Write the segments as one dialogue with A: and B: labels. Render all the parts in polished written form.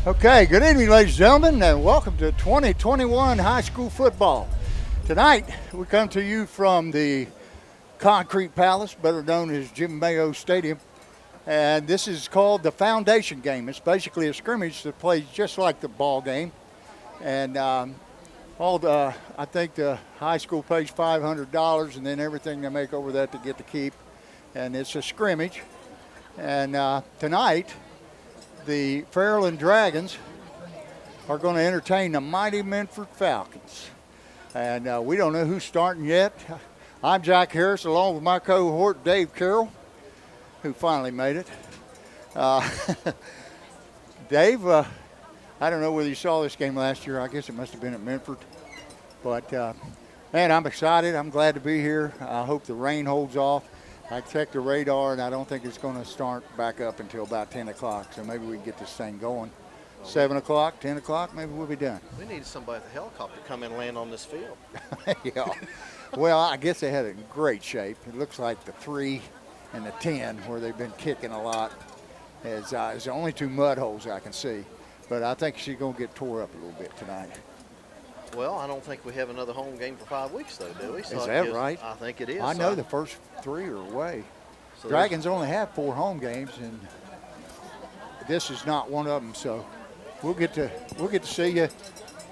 A: Okay, good evening, ladies and gentlemen, and welcome to 2021 high school football. Tonight, we come to you from the Concrete Palace, better known as Jim Mayo Stadium, and this is called the Foundation Game. It's basically a scrimmage that plays just like the ball game, and I think the high school pays $500, and then everything they make over that to get to keep, and it's a scrimmage. And tonight, the Fairland Dragons are going to entertain the mighty Minford Falcons. And we don't know who's starting yet. I'm Jack Harris, along with my cohort, Dave Carroll, who finally made it. Dave, I don't know whether you saw this game last year. I guess it must have been at Minford. But, man, I'm excited. I'm glad to be here. I hope the rain holds off. I checked the radar, and I don't think it's going to start back up until about 10 o'clock. So maybe we can get this thing going. 7 o'clock, 10 o'clock, maybe we'll be done.
B: We need somebody at the helicopter to come in and land on this field.
A: Yeah. Well, I guess they had it in great shape. It looks like the 3 and the 10, where they've been kicking a lot, is the only 2 mud holes I can see. But I think she's going to get tore up a little bit tonight.
B: Well, I don't think we have another home game for 5 weeks, though, do we?
A: So is that right?
B: I think it is.
A: I know the first 3 are away.
B: So
A: Dragons only have 4 home games, and this is not one of them. So we'll get to see you.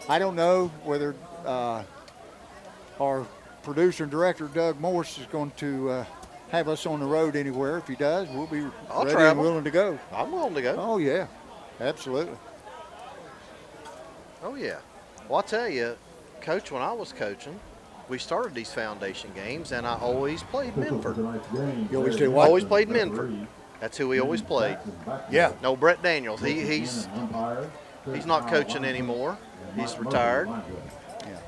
A: I don't know whether our producer and director Doug Morse is going to have us on the road anywhere. If he does, we'll be ready and willing to go.
B: I'm willing to go.
A: Oh yeah, absolutely.
B: Oh yeah. Well, I'll tell you, Coach, when I was coaching, we started these foundation games, and I always played Minford.
A: You always did what?
B: Always played Minford. That's who we always played.
A: Yeah.
B: No, Brett Daniels. He's not coaching anymore. He's retired.
A: Yeah.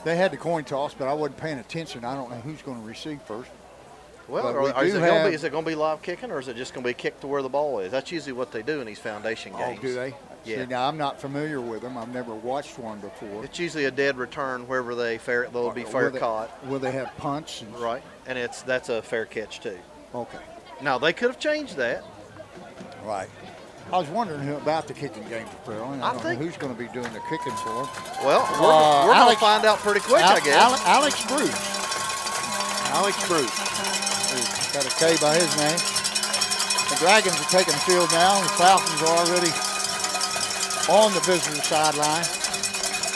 A: They had the coin toss, but I wasn't paying attention. I don't know who's going to receive first.
B: Well, is it going to be live kicking, or is it just going to be kicked to where the ball is? That's usually what they do in these foundation games.
A: Oh, do they?
B: Yeah.
A: See, now I'm not familiar with them. I've never watched one before.
B: It's usually a dead return wherever they'll be fair caught.
A: Will they have punts?
B: Right, and that's a fair catch too.
A: Okay.
B: Now they could have changed that.
A: Right. I was wondering about the kicking game for Fairland. I don't know who's going to be doing the kicking for them.
B: Well, we're going to find out pretty quick, I guess.
A: Alex Bruce. Alex Bruce. He's got a K by his name. The Dragons are taking the field now. The Falcons are already on the visitor sideline.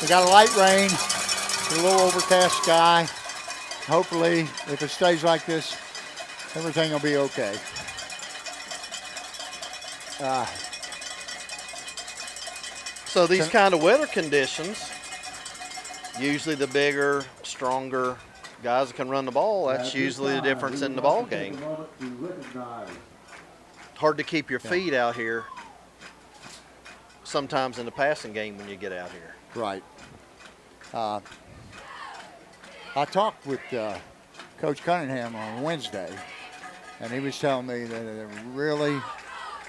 A: We got a light rain, a little overcast sky. Hopefully, if it stays like this, everything will be okay.
B: So these kind of weather conditions, usually the bigger, stronger guys that can run the ball, that's usually the difference in the ball game. Hard to keep your feet out here sometimes in the passing game when you get out here.
A: Right. I talked with Coach Cunningham on Wednesday, and he was telling me that a really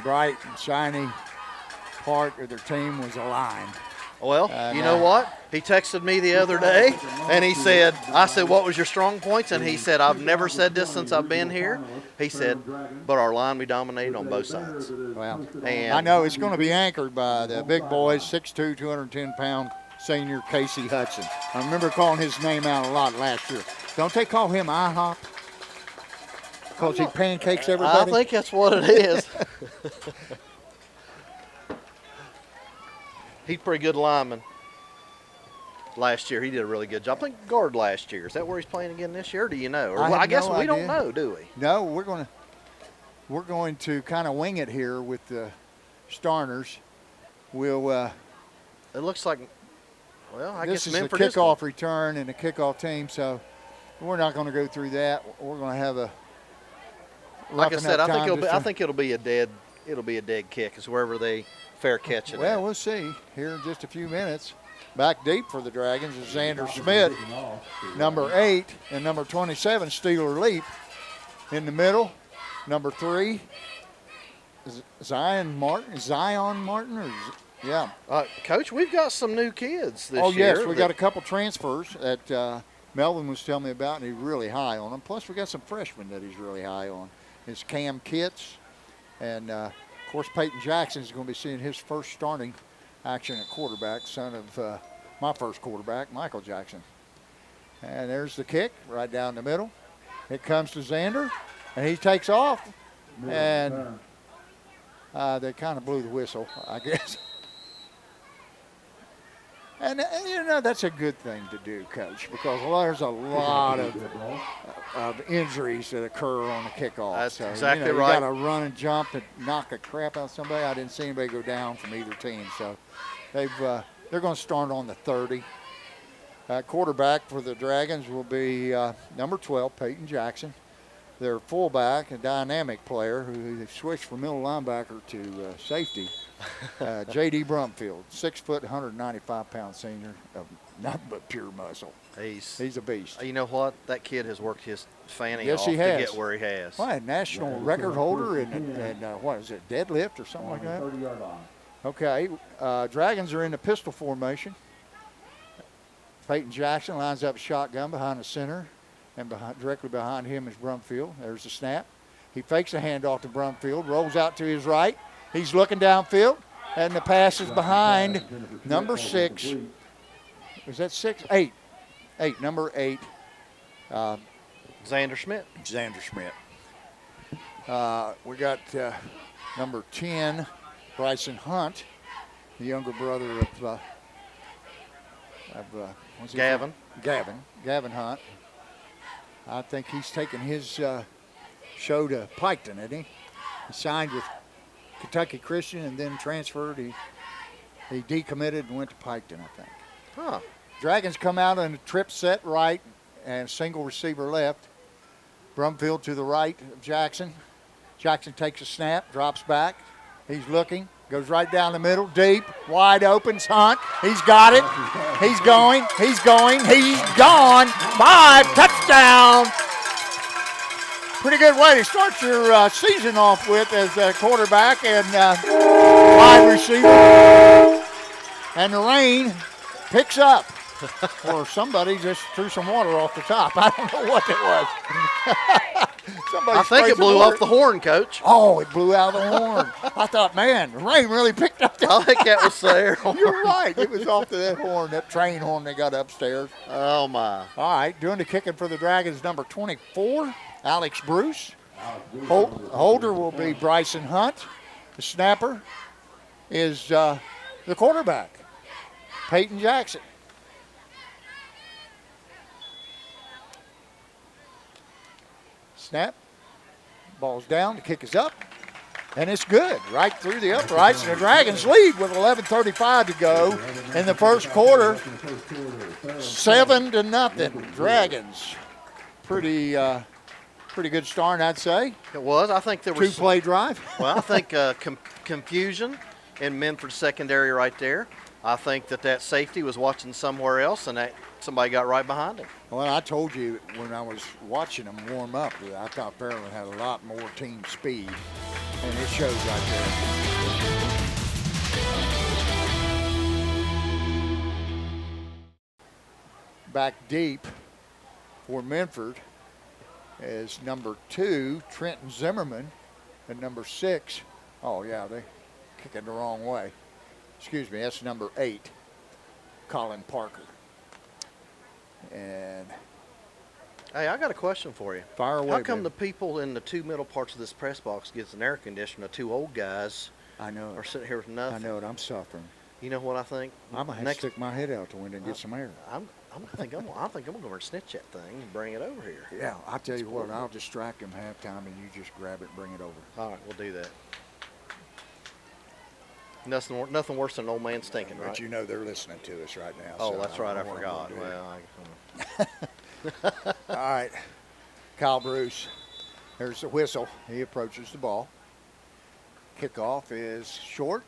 A: bright and shiny part of their team was a line.
B: Well, you know what? He texted me the other day, and I said, what was your strong points? And he said, I've never said this since I've been here. He said, but our line, we dominated on both sides.
A: Well,
B: and
A: I know it's going to be anchored by the big boys, 6'2", 210-pound senior Casey Hudson. I remember calling his name out a lot last year. Don't they call him IHOP? Because he pancakes everybody?
B: I think that's what it is. He's a pretty good lineman. Last year, he did a really good job. I think guard last year. Is that where he's playing again this year? Or do you know? Or, I guess we don't know, do we?
A: No, we're going to kind of wing it here with the starters. We'll.
B: It looks like. Well, I guess
A: this is a kickoff return and a kickoff team, so we're not going to go through that. We're going to have a.
B: Like I said, I think it'll be a dead kick. Is wherever they fair catch it.
A: Well, we'll see here in just a few minutes. Back deep for the Dragons is Xander Schmidt, number 8, and number 27, Steeler Leap. In the middle, number 3, Zion Martin, yeah.
B: Coach, we've got some new kids this year.
A: Oh, yes, we got a couple transfers that Melvin was telling me about, and he's really high on them. Plus, we got some freshmen that he's really high on. It's Cam Kitts, and, of course, Peyton Jackson is going to be seeing his first starting action at quarterback, son of my first quarterback, Michael Jackson. And there's the kick right down the middle. It comes to Xander, and he takes off. And they kind of blew the whistle, I guess. And that's a good thing to do, Coach, because there's a lot of injuries that occur on the kickoff.
B: That's exactly right.
A: You got to run and jump and knock the crap out of somebody. I didn't see anybody go down from either team. So they're going to start on the 30. Quarterback for the Dragons will be number 12, Peyton Jackson. Their fullback, a dynamic player who switched from middle linebacker to safety, J.D. Brumfield, 6 foot, 195-pound senior of nothing but pure muscle. He's a beast.
B: You know what? That kid has worked his fanny
A: off
B: to get where he has.
A: Well, national record holder in what is it, deadlift or something like that?
C: 30-yard line.
A: Okay, Dragons are in the pistol formation. Peyton Jackson lines up shotgun behind the center, and directly behind him is Brumfield. There's the snap. He fakes a handoff to Brumfield, rolls out to his right. He's looking downfield, and the pass is behind number 6. Was that 6? 8. 8, number 8.
B: Xander Schmidt.
A: Xander Schmidt. We got number 10, Bryson Hunt, the younger brother of what's he
B: Gavin.
A: called? Gavin Hunt. I think he's taken his show to Piketon, isn't he? He signed with Kentucky Christian and then transferred. He decommitted and went to Piketon, I think.
B: Huh.
A: Dragons come out in a trip set right and single receiver left. Brumfield to the right of Jackson. Jackson takes a snap, drops back. He's looking, goes right down the middle, deep, wide open. Hunt, he's got it. He's going, he's gone. 5, touchdown. Pretty good way to start your season off with as a quarterback and wide receiver. And the rain picks up. Or somebody just threw some water off the top. I don't know what it was.
B: I think it blew off the horn, Coach.
A: Oh, it blew out of the horn. I thought, man, the rain really picked up that.
B: I think that was there.
A: You're right. It was off to that horn, that train horn they got upstairs.
B: Oh, my.
A: All right, doing the kicking for the Dragons, number 24, Alex Bruce. Holder will be Bryson Hunt. The snapper is the quarterback, Peyton Jackson. Snap, ball's down, the kick is up, and it's good, right through the uprights, and the Dragons lead with 11:35 to go in the first quarter, 7-0, Dragons. Pretty good start, I'd say.
B: It was. I think there was
A: 2-play drive.
B: Well, I think confusion in Minford secondary right there. I think that safety was watching somewhere else, and that somebody got right behind him.
A: Well, I told you when I was watching them warm up that I thought Fairland had a lot more team speed, and it shows right there. Back deep for Minford is number 2, Trenton Zimmerman, and number 6. Oh, yeah, they kick it the wrong way. Excuse me, that's number 8, Colin Parker. And
B: hey, I got a question for you.
A: Fire away.
B: How come
A: baby.
B: the people in the two middle parts of this press box gets an air conditioner? The two old guys
A: I know
B: are sitting here with nothing.
A: I know it. I'm suffering.
B: You know what I think?
A: I'm gonna have to stick my head out the window and get some air.
B: I think I'm gonna go over and snitch that thing and bring it over here.
A: Yeah, I'll tell you what. I'll distract him halftime, and you just grab it and bring it over.
B: All right, we'll do that. Nothing worse than an old man stinking, right?
A: But you know they're listening to us right now.
B: Oh,
A: so
B: that's right. I
A: don't know what I'm
B: forgot.
A: gonna do. All right, Kyle Bruce. There's the whistle. He approaches the ball. Kickoff is short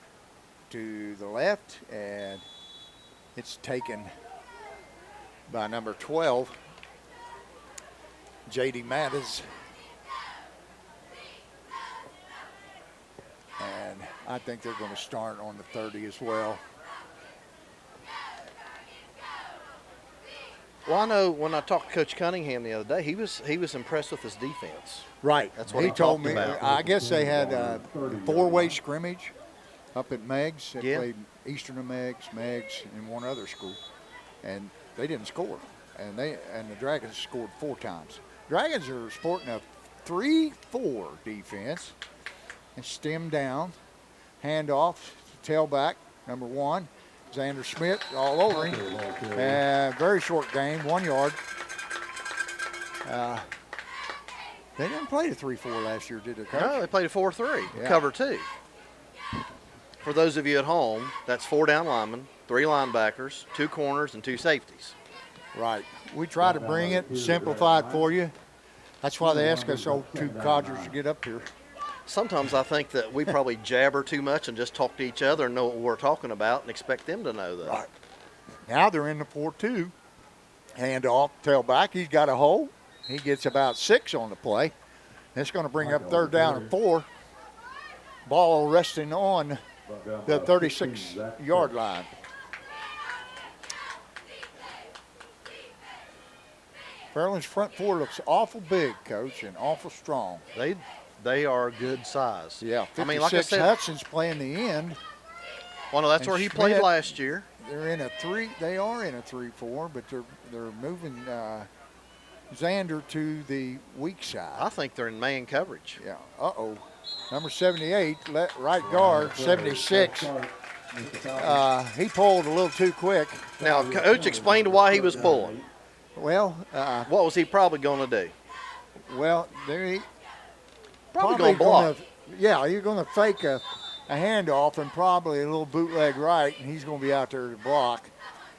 A: to the left, and it's taken by number 12, J.D. Mattis. And I think they're going to start on the 30 as well.
B: Well, I know when I talked to Coach Cunningham the other day, he was impressed with his defense.
A: Right.
B: That's what
A: he told
B: talked
A: me.
B: about.
A: I guess they had a 4-way scrimmage, up at Meggs. They
B: Yeah.
A: played Eastern of Meggs, and one other school, and they didn't score. And the Dragons scored 4 times. Dragons are sporting a 3-4 defense, and stem down, hand off, tailback, number 1, Xander Schmidt, all over him. Very short game, 1 yard. They didn't play the 3-4 last year, did they, Coach?
B: No, they played a 4-3,
A: Yeah.
B: cover 2. For those of you at home, that's 4 down linemen, 3 linebackers, 2 corners, and 2 safeties.
A: Right. We try to bring it, simplify it for you. That's why they ask us old 2 codgers to get up here.
B: Sometimes I think that we probably jabber too much and just talk to each other and know what we're talking about and expect them to know that.
A: Right. Now they're in the 4-2. Hand off, tailback. He's got a hole. He gets about 6 on the play. It's going to bring up 3rd down and 4. Ball resting on the 36-yard line. Fairland's front 4 looks awful big, Coach, and awful strong.
B: They are good size.
A: Yeah, 56
B: I mean, like I said,
A: Hudson's playing the end.
B: Well, no, that's
A: and
B: where he
A: Schmidt,
B: played last year.
A: They are in a 3-4, but they're moving Xander to the weak side.
B: I think they're in man coverage.
A: Yeah. Number 78, right guard, 76. He pulled a little too quick.
B: Now, Coach explained why he was pulling.
A: Well,
B: What was he probably going to do?
A: well, they
B: Probably going to block.
A: You're going to fake a handoff and probably a little bootleg right, and he's going to be out there to block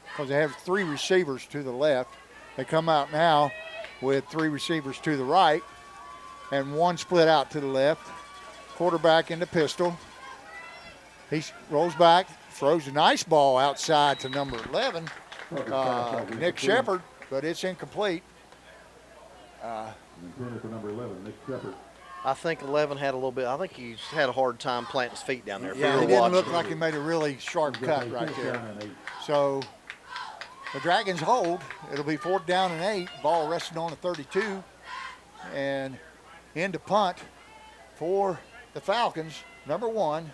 A: because they have 3 receivers to the left. They come out now with 3 receivers to the right and 1 split out to the left. Quarterback in the pistol. He rolls back, throws a nice ball outside to number 11, Nick Shepard, but it's incomplete.
C: For number 11, Nick Shepard.
B: I think 11 had a little bit. I think he had a hard time planting his feet down there.
A: Yeah, he didn't look like he made a really sharp cut right there. So the Dragons hold. It'll be 4th down and 8. Ball resting on the 32. And into punt for the Falcons, number 1,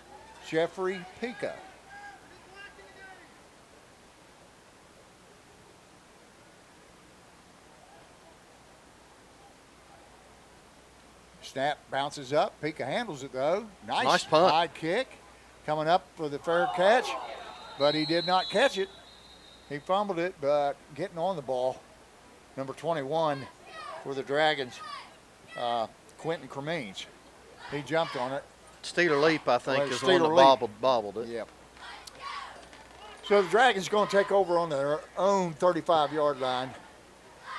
A: Jeffrey Pica. Snap bounces up. Pica handles it, though.
B: Nice punt.
A: High kick. Coming up for the fair catch, but he did not catch it. He fumbled it, but getting on the ball. Number 21 for the Dragons, Quentin Cremines. He jumped on it.
B: Steeler Leap, I think,
A: Well,
B: is the one that
A: Steeler Leap.
B: bobbled it.
A: Yep. So the Dragons going to take over on their own 35-yard line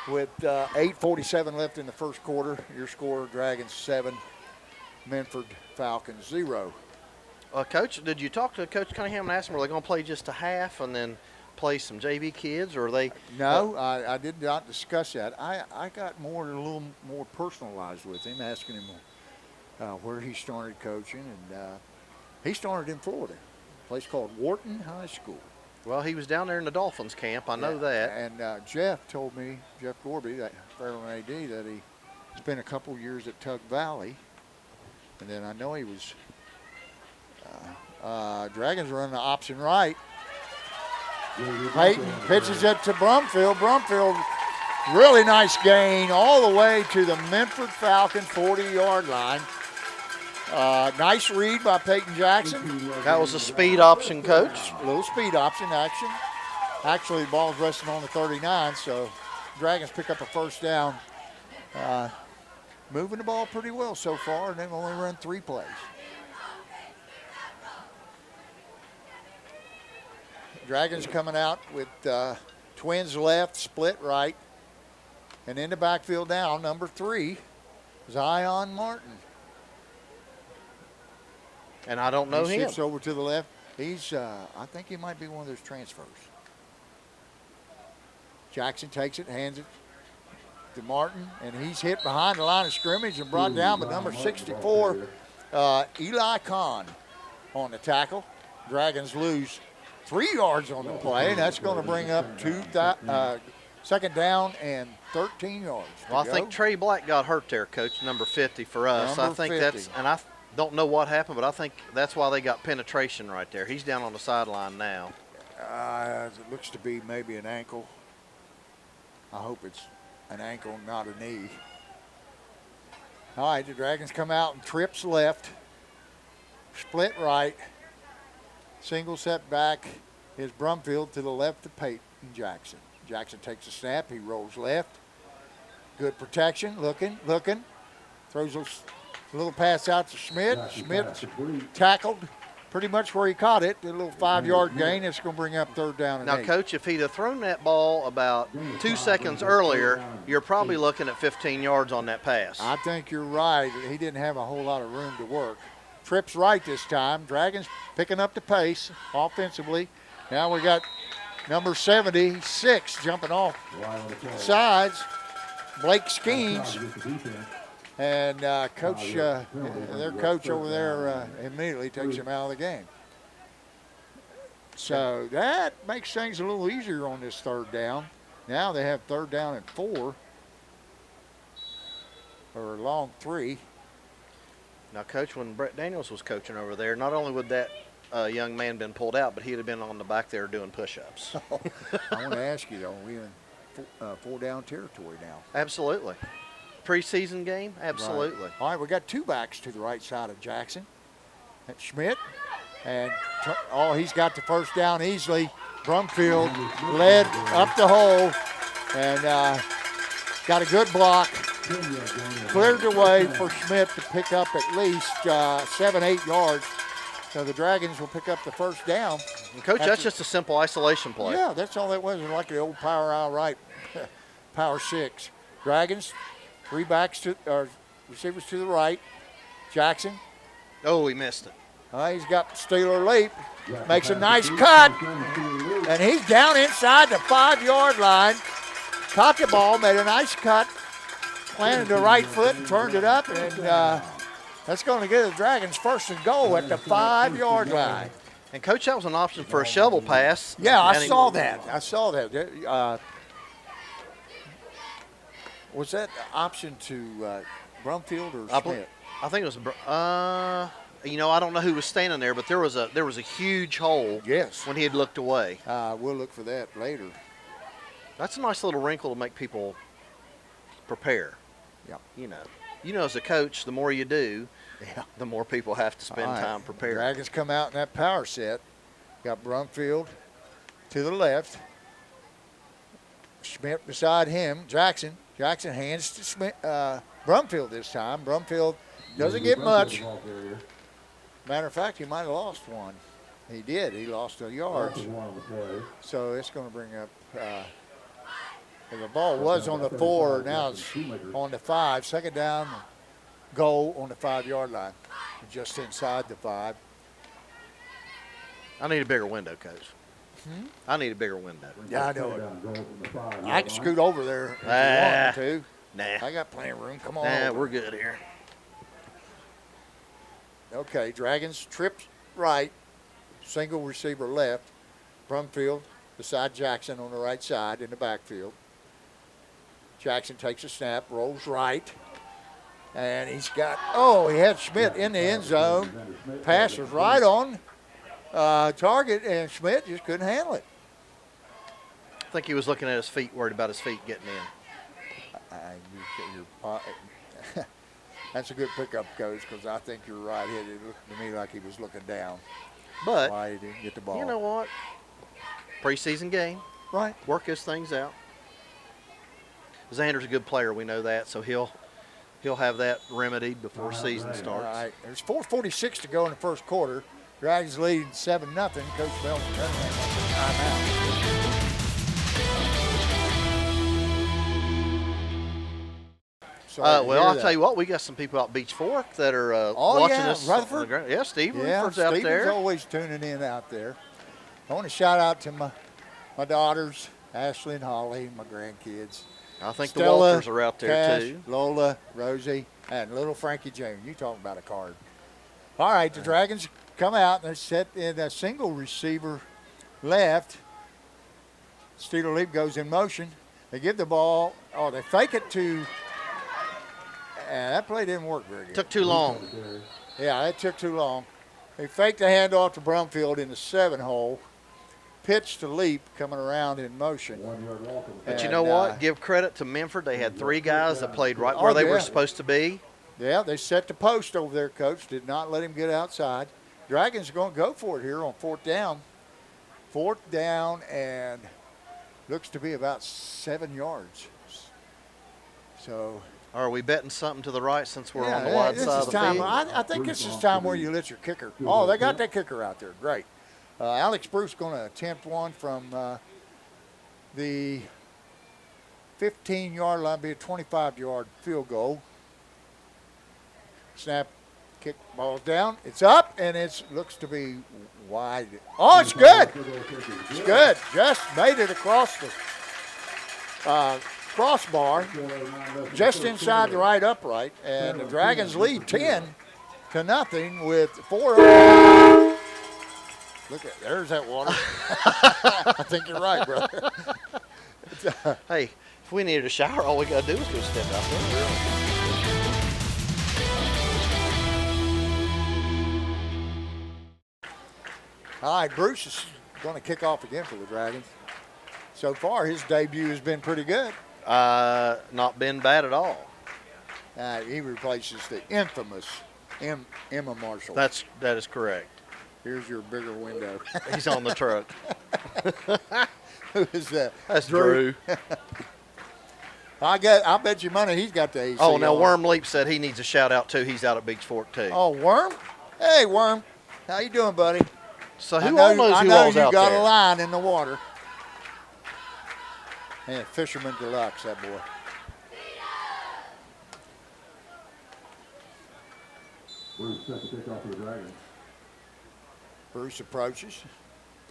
A: with 8:47 left in the first quarter. Your score, Dragons 7, Minford Falcons 0.
B: Coach, did you talk to Coach Cunningham and ask him, are they going to play just a half and then play some JV kids, or are they?
A: No, I did not discuss that. I got a little more personalized with him, asking him where he started coaching, and he started in Florida, a place called Wharton High School.
B: Well, he was down there in the Dolphins camp. I know that.
A: And Jeff told me, Jeff Gorby, that Fairland AD, that he spent a couple years at Tug Valley, and then I know he was. Dragons running the option right. Peyton pitches it to Brumfield. Brumfield, really nice gain all the way to the Minford Falcon 40-yard line. Nice read by Peyton Jackson.
B: That was a speed option, Coach.
A: A little speed option action. Actually, the ball's resting on the 39, so Dragons pick up a first down. Moving the ball pretty well so far, and they've only run 3 plays. Dragons coming out with twins left, split right, and in the backfield now, number 3, Zion Martin.
B: And I don't know
A: he
B: him.
A: shifts over to the left. He's, I think he might be one of those transfers. Jackson takes it, hands it to Martin, and he's hit behind the line of scrimmage and brought down by number 64, Eli Kahn on the tackle. Dragons lose 3 yards on the play, and that's going to bring up 2nd down and 13 yards.
B: Well, I think Trey Black got hurt there, Coach, number 50 for us.
A: Number
B: I think
A: 50.
B: that's, and Don't know what happened, but I think that's why they got penetration right there. He's down on the sideline now.
A: It looks to be maybe an ankle. I hope it's an ankle, not a knee. All right, the Dragons come out and trips left, split right, single set back is Brumfield to the left of Peyton Jackson. Jackson takes a snap, he rolls left. Good protection, looking, throws a little pass out to Schmidt. Schmidt tackled pretty much where he caught it, did a little 5-yard gain. It's going to bring up third down and
B: Now,
A: 8.
B: Coach, if he'd have thrown that ball about 2 seconds earlier, you're probably looking at 15 yards on that pass.
A: I think you're right. He didn't have a whole lot of room to work. Trips right this time. Dragons picking up the pace offensively. Now we got number 76 jumping off sides. Blake Skeens. And their coach over there immediately takes him out of the game. So that makes things a little easier on this third down. Now they have third down and 4, or a long 3.
B: Now, Coach, when Brett Daniels was coaching over there, not only would that young man been pulled out, but he'd have been on the back there doing push-ups.
A: I want to ask you, though, we're in 4-down territory now.
B: Absolutely. Preseason game? Absolutely.
A: Right. All right, we got 2 backs to the right side of Jackson. That's Schmidt. And he's got the first down easily. Brumfield led up the hole and got a good block. Cleared the way for Schmidt to pick up at least 7-8 yards. So the Dragons will pick up the first down.
B: And Coach, that's just a simple isolation play.
A: Yeah, that's all that was. Like the old power out right, power 6. Dragons, 3 backs receivers to the right. Jackson.
B: Oh, he missed it.
A: He's got Steeler leap, makes a nice cut, and he's down inside the 5-yard line. Caught the ball, made a nice cut, planted the right foot and turned it up, and that's going to give the Dragons first and goal at the 5-yard line.
B: And, Coach, that was an option for a shovel pass.
A: Yeah, I saw that. Was that option to Brumfield or Schmidt?
B: I think it was I don't know who was standing there, but there was a huge hole.
A: Yes.
B: When he had looked away.
A: We'll look for that later.
B: That's a nice little wrinkle to make people prepare.
A: Yeah.
B: You know, as a coach, the more you do, the more people have to spend time preparing.
A: Dragons come out in that power set. Got Brumfield to the left. Schmidt beside him. Jackson hands to Schmidt, Brumfield this time. Brumfield doesn't get much. Matter of fact, he might have lost one. He did. He lost a yard. So it's going to bring up. The ball was on the 4. Now it's on the 5. Second down, goal on the 5-yard line, just inside the 5.
B: I need a bigger window, Coach. I need a bigger window.
A: Yeah, I know it. I can scoot over there if you want to.
B: Nah.
A: I got plenty of room. Come on.
B: Nah, we're good here.
A: Okay, Dragons trips right, single receiver left. Brumfield beside Jackson on the right side in the backfield. Jackson takes a snap, rolls right, and he had Schmidt in the end zone. Pass was right on target, and Schmidt just couldn't handle it.
B: I think he was looking at his feet, worried about his feet getting in.
A: That's a good pickup, Coach, because I think you're right. It looked to me like he was looking down.
B: But
A: why he didn't get the ball.
B: You know what? Preseason game.
A: Right.
B: Work his things out. Xander's a good player, we know that, so he'll have that remedied before season starts.
A: All right. There's 4:46 to go in the first quarter. Dragons leading 7-0. Coach Bell's turning timeout.
B: I'll tell you what, we got some people out Beach Fork that are watching us.
A: Rutherford?
B: Yeah, Steve Rutherford's out there.
A: Steve's always tuning in out there. I want to shout out to my daughters, Ashley and Holly, my grandkids.
B: I think
A: Stella,
B: the Walters are out there
A: Cash,
B: too.
A: Lola, Rosie, and little Frankie Jr. You talking about a card. All right, the Dragons come out and they're set in a single receiver left. Steeler Leap goes in motion. They give the ball, or they fake it to, that play didn't work very good.
B: Took too long.
A: Yeah, that took too long. They faked the handoff to Brumfield in the 7-hole. Pitch to Leap coming around in motion.
C: 1 yard welcome.
B: But you know what? Give credit to Minford. They had 3 guys that played right where they were supposed to be.
A: Yeah, they set the post over there, Coach. Did not let him get outside. Dragons are going to go for it here on 4th down. 4th down and looks to be about 7 yards. So.
B: Are we betting something to the right since we're
A: Yeah,
B: on the wide
A: this
B: side
A: is
B: of the
A: time.
B: field?
A: I think this is time where you let your kicker. Oh, they got that kicker out there. Great. Alex Bruce going to attempt one from the 15-yard line, be a 25-yard field goal. Snap, kick, ball's down. It's up, and it looks to be wide. Oh, it's good. It's good. Just made it across the crossbar, just inside the right upright, and the Dragons lead 10-0 with 4. Look at there's that water. I think you're right, brother.
B: Hey, if we needed a shower, all we got to do is go step out there.
A: All right, Bruce is going to kick off again for the Dragons. So far, his debut has been pretty good.
B: Not been bad at all.
A: He replaces the infamous Emma Marshall.
B: That is correct.
A: Here's your bigger window.
B: He's on the truck.
A: Who is that?
B: That's Drew.
A: I bet you money he's got the AC.
B: Oh, now
A: on.
B: Worm Leap said he needs a shout out too. He's out at Beach Fork too.
A: Oh, Worm? Hey, Worm. How you doing, buddy?
B: So who all knows who all's out there?
A: I know you got a line in the water. And Fisherman Deluxe, that boy.
C: Bruce set the kickoff for the Dragons.
A: Bruce approaches.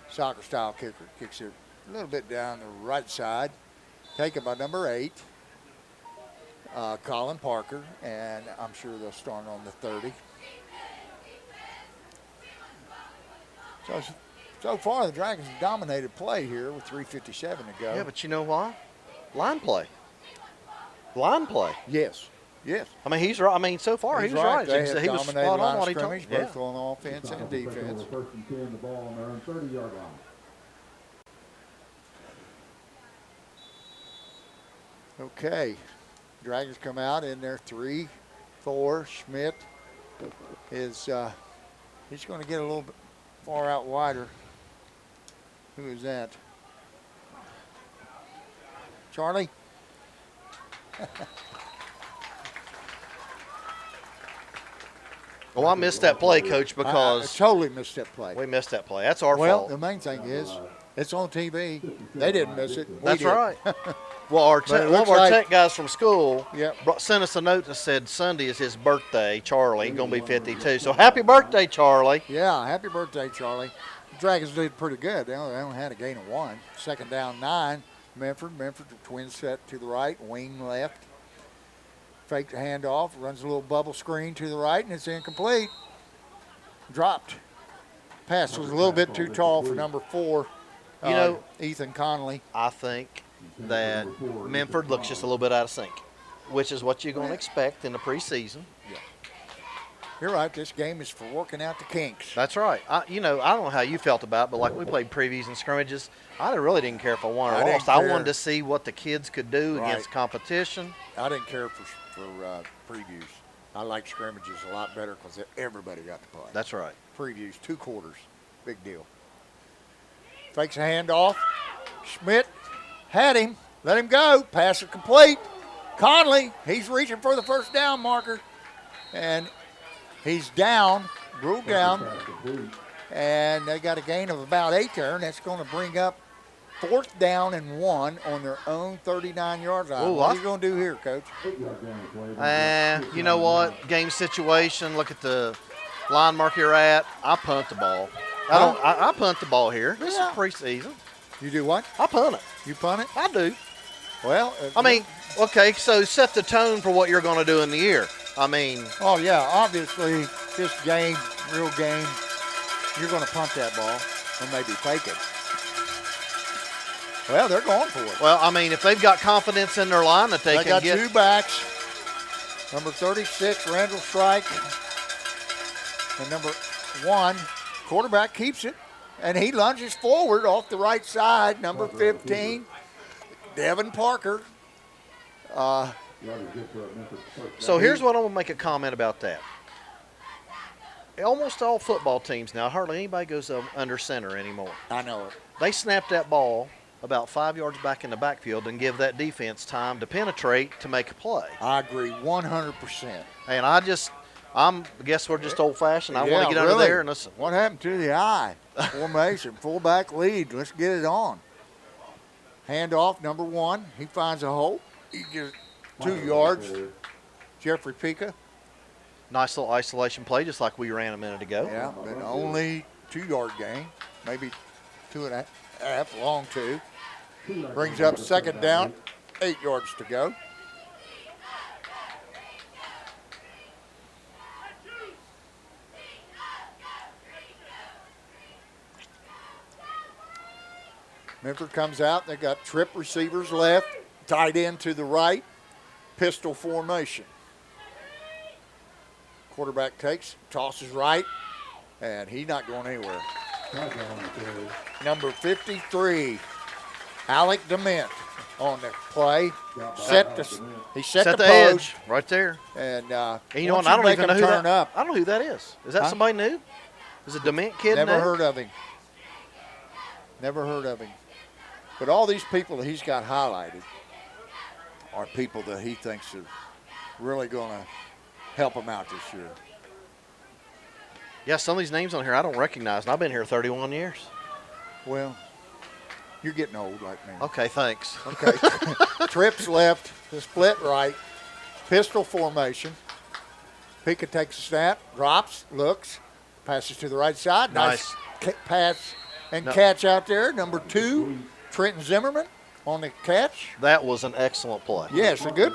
A: Soccer-style kicker. Kicks it a little bit down the right side. Taken by number 8, Colin Parker. And I'm sure they'll start on the 30. So far, the Dragons have dominated play here with 3:57 to go.
B: Yeah, but you know what? Line play. Line play.
A: Yes.
B: I mean, he's right. I mean, so far he's right.
A: They
B: He
A: have
B: was
A: dominated
B: spot
A: line
B: on what he
A: scrimmage,
B: told.
A: both on offense and defense.
C: First and 10, the ball on their own 30-yard line.
A: Okay. Dragons come out in their 3-4. Schmidt is he's going to get a little bit far out wider. Who is that? Charlie?
B: Well, I missed that play, Coach, because
A: I totally missed that play.
B: we missed that play. That's our
A: Well,
B: fault.
A: the main thing is it's on TV. They didn't miss it. We
B: That's
A: did.
B: right. Well, one
A: But it
B: of
A: looks
B: our
A: like-
B: tech guys from school
A: Yep.
B: sent us a note that said Sunday is his birthday, Charlie, going to be 52. So happy birthday, Charlie.
A: Yeah, happy birthday, Charlie. The Dragons did pretty good. They only had a gain of 1. Second down 9. Minford, the twin set to the right, wing left. Fake the handoff, runs a little bubble screen to the right, and it's incomplete. Dropped. Pass was a little bit too tall for number 4,
B: You know,
A: Ethan Conley.
B: I think that Minford looks just a little bit out of sync, which is what you're going to expect in the preseason.
A: You're right, this game is for working out the kinks.
B: That's right. I don't know how you felt about it, but like we played previews and scrimmages, I really didn't care if I won or
A: I
B: lost.
A: didn't
B: I
A: care.
B: wanted to see what the kids could do
A: Right.
B: against competition.
A: I didn't care for previews. I like scrimmages a lot better because everybody got to play.
B: That's right.
A: Previews, 2 quarters, big deal. Fakes a handoff. Schmidt had him, let him go. Pass it complete. Conley, he's reaching for the first down marker, and he's down, ruled down, and they got a gain of about 8 there, and that's going to bring up 4th down and 1 on their own 39-yard line.
B: Ooh,
A: What are you going to do here, Coach?
B: You know what? Game situation. Look at the line mark you're at. I punt the ball. I punt the ball here. This is preseason.
A: You do what?
B: I punt it.
A: You punt it?
B: I do.
A: Well,
B: I mean, okay, so set the tone for what you're going to do in the year. I mean,
A: oh, yeah, obviously, this game, real game, you're going to punt that ball or maybe fake it. Well, they're going for it.
B: well, I mean, if they've got confidence in their line that they
A: They
B: can
A: got 2 backs. Number 36, Randall Strike. And number 1, quarterback keeps it, and he lunges forward off the right side. Number 15, Devin Parker.
B: So here's what I'm going to make a comment about that. Almost all football teams now, hardly anybody goes under center anymore.
A: I know it.
B: They snap that ball about 5 yards back in the backfield and give that defense time to penetrate to make a play.
A: I agree 100%.
B: And I guess we're just old-fashioned. I want to get
A: really.
B: under there and listen.
A: What happened to the eye? Formation, fullback lead. Let's get it on. Handoff, number 1. He finds a hole. He gets 2 yards. Jeffrey Pica.
B: Nice little isolation play, just like we ran a minute ago.
A: Yeah, but only 2-yard gain. Maybe 2.5, long 2. Brings up second down, 8 yards to go. Minford comes out. They got trip receivers left, tight end to the right, pistol formation. Quarterback takes, tosses right, and he's not going anywhere. Number 53, Alec DeMint on the play. He set the
B: edge right there.
A: And
B: you know what? I don't even know who that.
A: Up.
B: I don't know who that is. Is that somebody new? Is it DeMint kid?
A: Never heard of him. Never heard of him. But all these people that he's got highlighted are people that he thinks are really going to help him out this year.
B: Yeah, some of these names on here I don't recognize, and I've been here 31 years.
A: Well, you're getting old like me.
B: Okay, thanks.
A: Okay. Trips left, the split right, pistol formation. Pica takes a snap, drops, looks, passes to the right side. Nice pass and catch out there. Number 2, Trenton Zimmerman on the catch.
B: That was an excellent play.
A: Yes, a good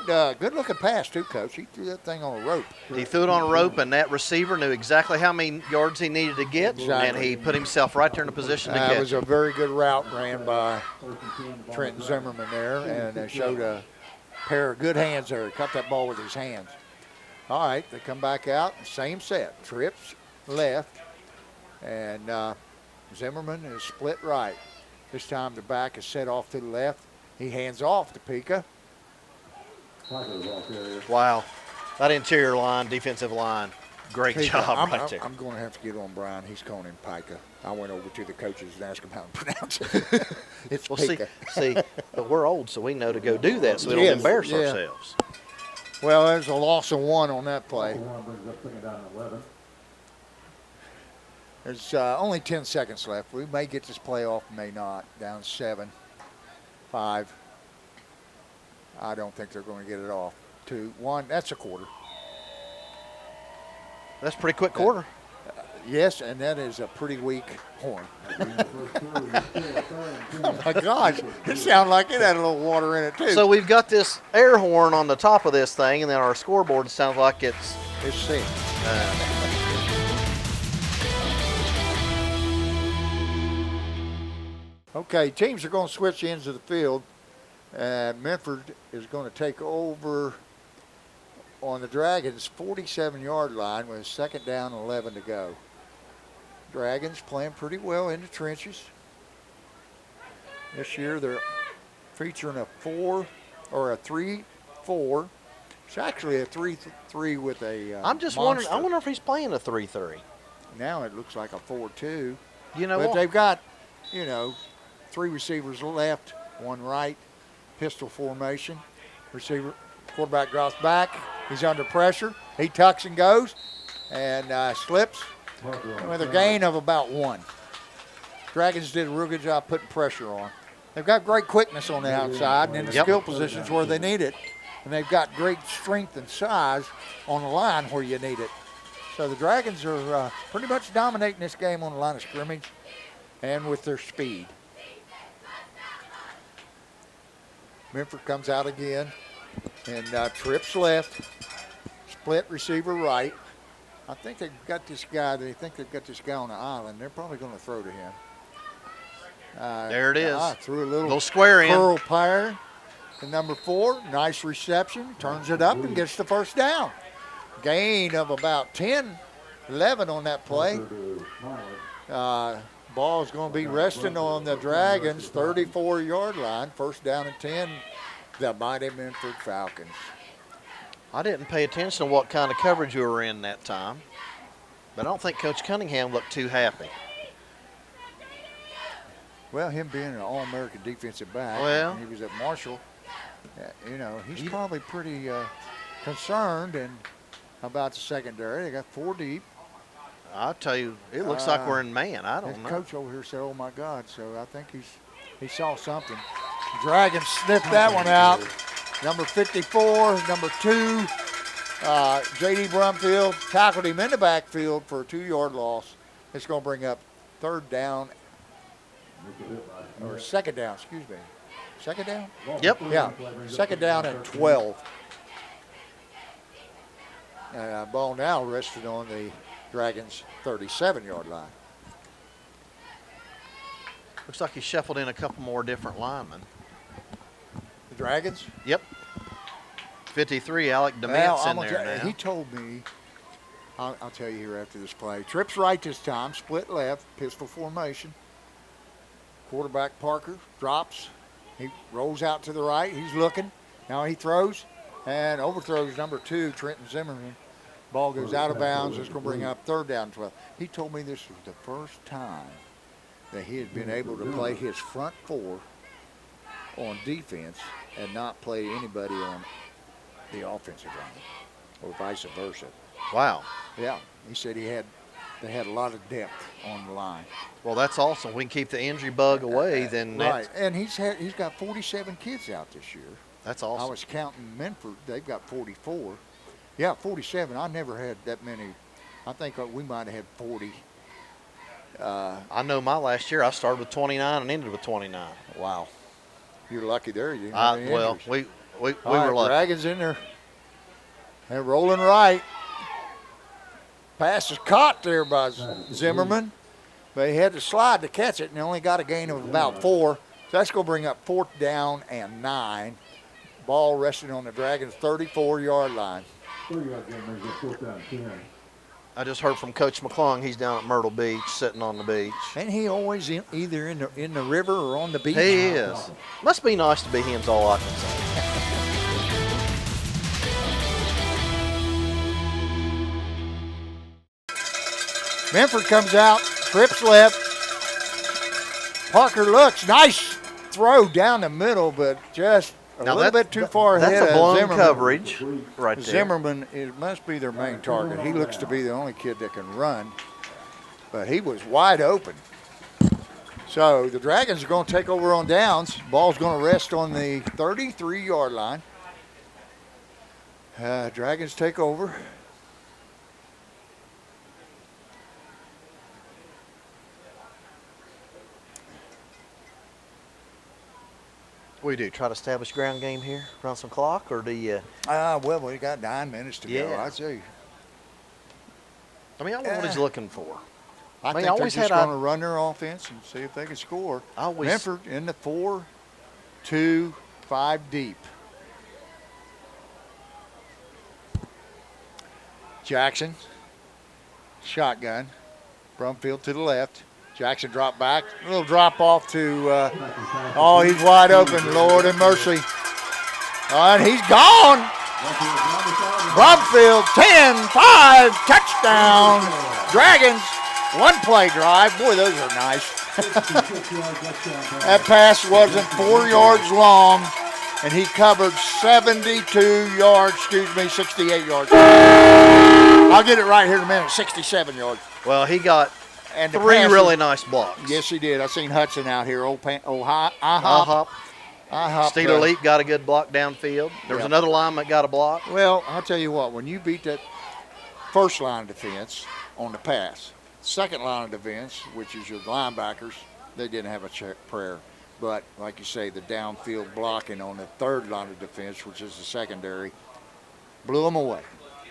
A: looking pass too, Coach. He threw that thing on a rope.
B: He threw it on a rope, and that receiver knew exactly how many yards he needed to get, and he put himself right there in a position to catch.
A: It was a very good route ran by Trenton Zimmerman there, and showed a pair of good hands there. He caught that ball with his hands. All right, they come back out, same set. Trips left, and Zimmerman is split right. This time the back is set off to the left. He hands off to Pica.
B: Wow. That interior line, defensive line, great job right there.
A: I'm going to have to get on Brian. He's calling him Pica. I went over to the coaches and asked him how to pronounce it. It's Pica.
B: See, but we're old, so we know to go do that so we don't embarrass ourselves.
A: Well, there's a loss of 1 on that play. There's only 10 seconds left. We may get this play off, may not. Down 7, 5. I don't think they're going to get it off. 2, 1. That's a quarter.
B: That's a pretty quick quarter.
A: Yes, and that is a pretty weak horn. Oh, my gosh. It sounded like it had a little water in it, too.
B: So we've got this air horn on the top of this thing, and then our scoreboard sounds like it's
A: sick. Okay, teams are going to switch ends of the field. Minford is going to take over on the Dragons' 47-yard line with a second down and 11 to go. Dragons playing pretty well in the trenches. This year they're featuring a 3-4. It's actually a 3-3 with a
B: I'm just wondering, I wonder if he's playing a 3-3.
A: Now it looks like a 4-2.
B: You know
A: but
B: what?
A: They've got, 3 receivers left, 1 right, pistol formation. Quarterback drops back. He's under pressure. He tucks and goes and slips with a gain of about 1. Dragons did a real good job putting pressure on. They've got great quickness on the outside and in the skill positions where they need it. And they've got great strength and size on the line where you need it. So the Dragons are pretty much dominating this game on the line of scrimmage and with their speed. Minford comes out again and trips left, split receiver right. I think they've got this guy. They think they've got this guy on the island. They're probably going to throw to him.
B: There it is.
A: Threw a little
B: square in.
A: Curl pair to number 4. Nice reception. Turns it up and gets the first down. Gain of about 10 11 on that play. Ball's going to be resting on the Dragons' 34-yard line. First down and 10, the mighty Minford Falcons.
B: I didn't pay attention to what kind of coverage you were in that time, but I don't think Coach Cunningham looked too happy.
A: Well, him being an All-American defensive back,
B: well,
A: he was at Marshall, he's probably pretty concerned about the secondary. They got 4 deep.
B: I'll tell you, it looks like we're in man. I don't know.
A: Coach over here said, oh, my God. So I think he saw something. Dragons sniffed that one out. Number 54, number 2, J.D. Brumfield tackled him in the backfield for a 2-yard loss. It's going to bring up third down, or second down, excuse me. Second down?
B: Yep.
A: Yeah, second down and 12. Ball now rested on the Dragons' 37-yard line.
B: Looks like he shuffled in a couple more different linemen.
A: The Dragons?
B: Yep. 53, Alec DeMent's in there now.
A: He told me, I'll tell you here after this play, trips right this time, split left, pistol formation. Quarterback Parker drops. He rolls out to the right. He's looking. Now he throws and overthrows number 2, Trenton Zimmerman. Ball goes out of bounds. It's going to bring up third down 12. He told me this was the first time that he had been able to play his front 4 on defense and not play anybody on the offensive line, or vice versa.
B: Wow.
A: Yeah, he said they had a lot of depth on the line.
B: Well, that's awesome. We can keep the injury bug away, then.
A: Right, and he's got 47 kids out this year.
B: That's awesome.
A: I was counting Minford. They've got 44. Yeah, 47. I never had that many. I think we might have had 40.
B: I know my last year I started with 29 and ended with 29.
A: Wow. You're lucky there. You didn't have any
B: well,
A: injuries.
B: we
A: All
B: were
A: right,
B: lucky.
A: Dragons in there. They're rolling right. Pass is caught there by Zimmerman. But he had to slide to catch it, and they only got a gain of about 4. So that's going to bring up 4th down and 9. Ball resting on the Dragons' 34-yard line.
B: I just heard from Coach McClung. He's down at Myrtle Beach, sitting on the beach.
A: Ain't he always either in the river or on the beach?
B: He is. Must be nice to be him's all I can say.
A: Minford comes out, trips left. Parker looks. Nice throw down the middle, but just a little bit too far ahead
B: That's a blown
A: of Zimmerman.
B: coverage right there.
A: Zimmerman must be their main target. He looks to be the only kid that can run, but he was wide open. So the Dragons are going to take over on downs. Ball's going to rest on the 33-yard line. Dragons take over.
B: What do you do? Try to establish ground game here, run some clock, or do you?
A: Well, we got 9 minutes to go.
B: Yeah.
A: I'd say.
B: I mean, I don't know what he's looking for.
A: I think they're just going to run their offense and see if they can score. Minford in the 4-2-5 deep. Jackson, shotgun. Brumfield to the left. Jackson dropped back. A little drop off to, he's wide open. Lord have mercy. And he's gone. Brumfield, 10-5, touchdown. Dragons, 1-play drive. Boy, those are nice. That pass wasn't 4 yards long, and he covered 68 yards. I'll get it right here in a minute, 67 yards.
B: Well, he got
A: and
B: 3 really nice blocks.
A: Yes, he did. I seen Hudson out here.
B: Steeler Leap got a good block downfield. There was another lineman that got a block.
A: Well, I'll tell you what. When you beat that first line of defense on the pass, second line of defense, which is your linebackers, they didn't have a prayer. But like you say, the downfield blocking on the third line of defense, which is the secondary, blew them away.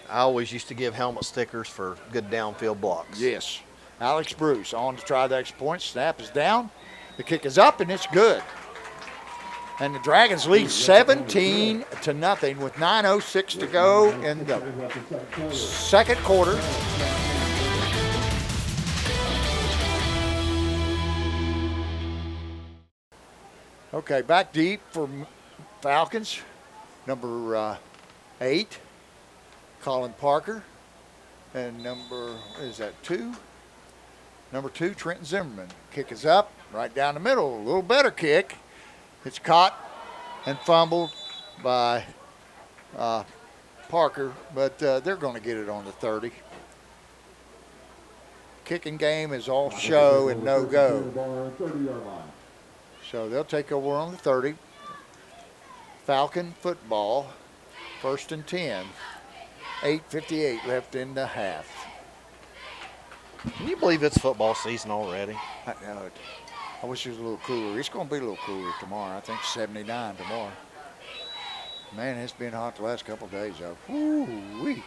B: I always used to give helmet stickers for good downfield blocks.
A: Yes. Alex Bruce on to try the extra point. Snap is down. The kick is up, and it's good. And the Dragons lead 17-0 with 9:06 to go in the second quarter. Okay, back deep for Falcons. Number 8, Colin Parker. And is that 2? Number 2, Trenton Zimmerman. Kick is up, right down the middle. A little better kick. It's caught and fumbled by Parker, but they're going to get it on the 30. Kicking game is all show and no go. So they'll take over on the 30. Falcon football, 1st and 10. 8:58 left in the half.
B: Can you believe it's football season already?
A: I know it. I wish it was a little cooler. It's going to be a little cooler tomorrow. I think 79 tomorrow. Man, it's been hot the last couple of days, though. Woo-wee.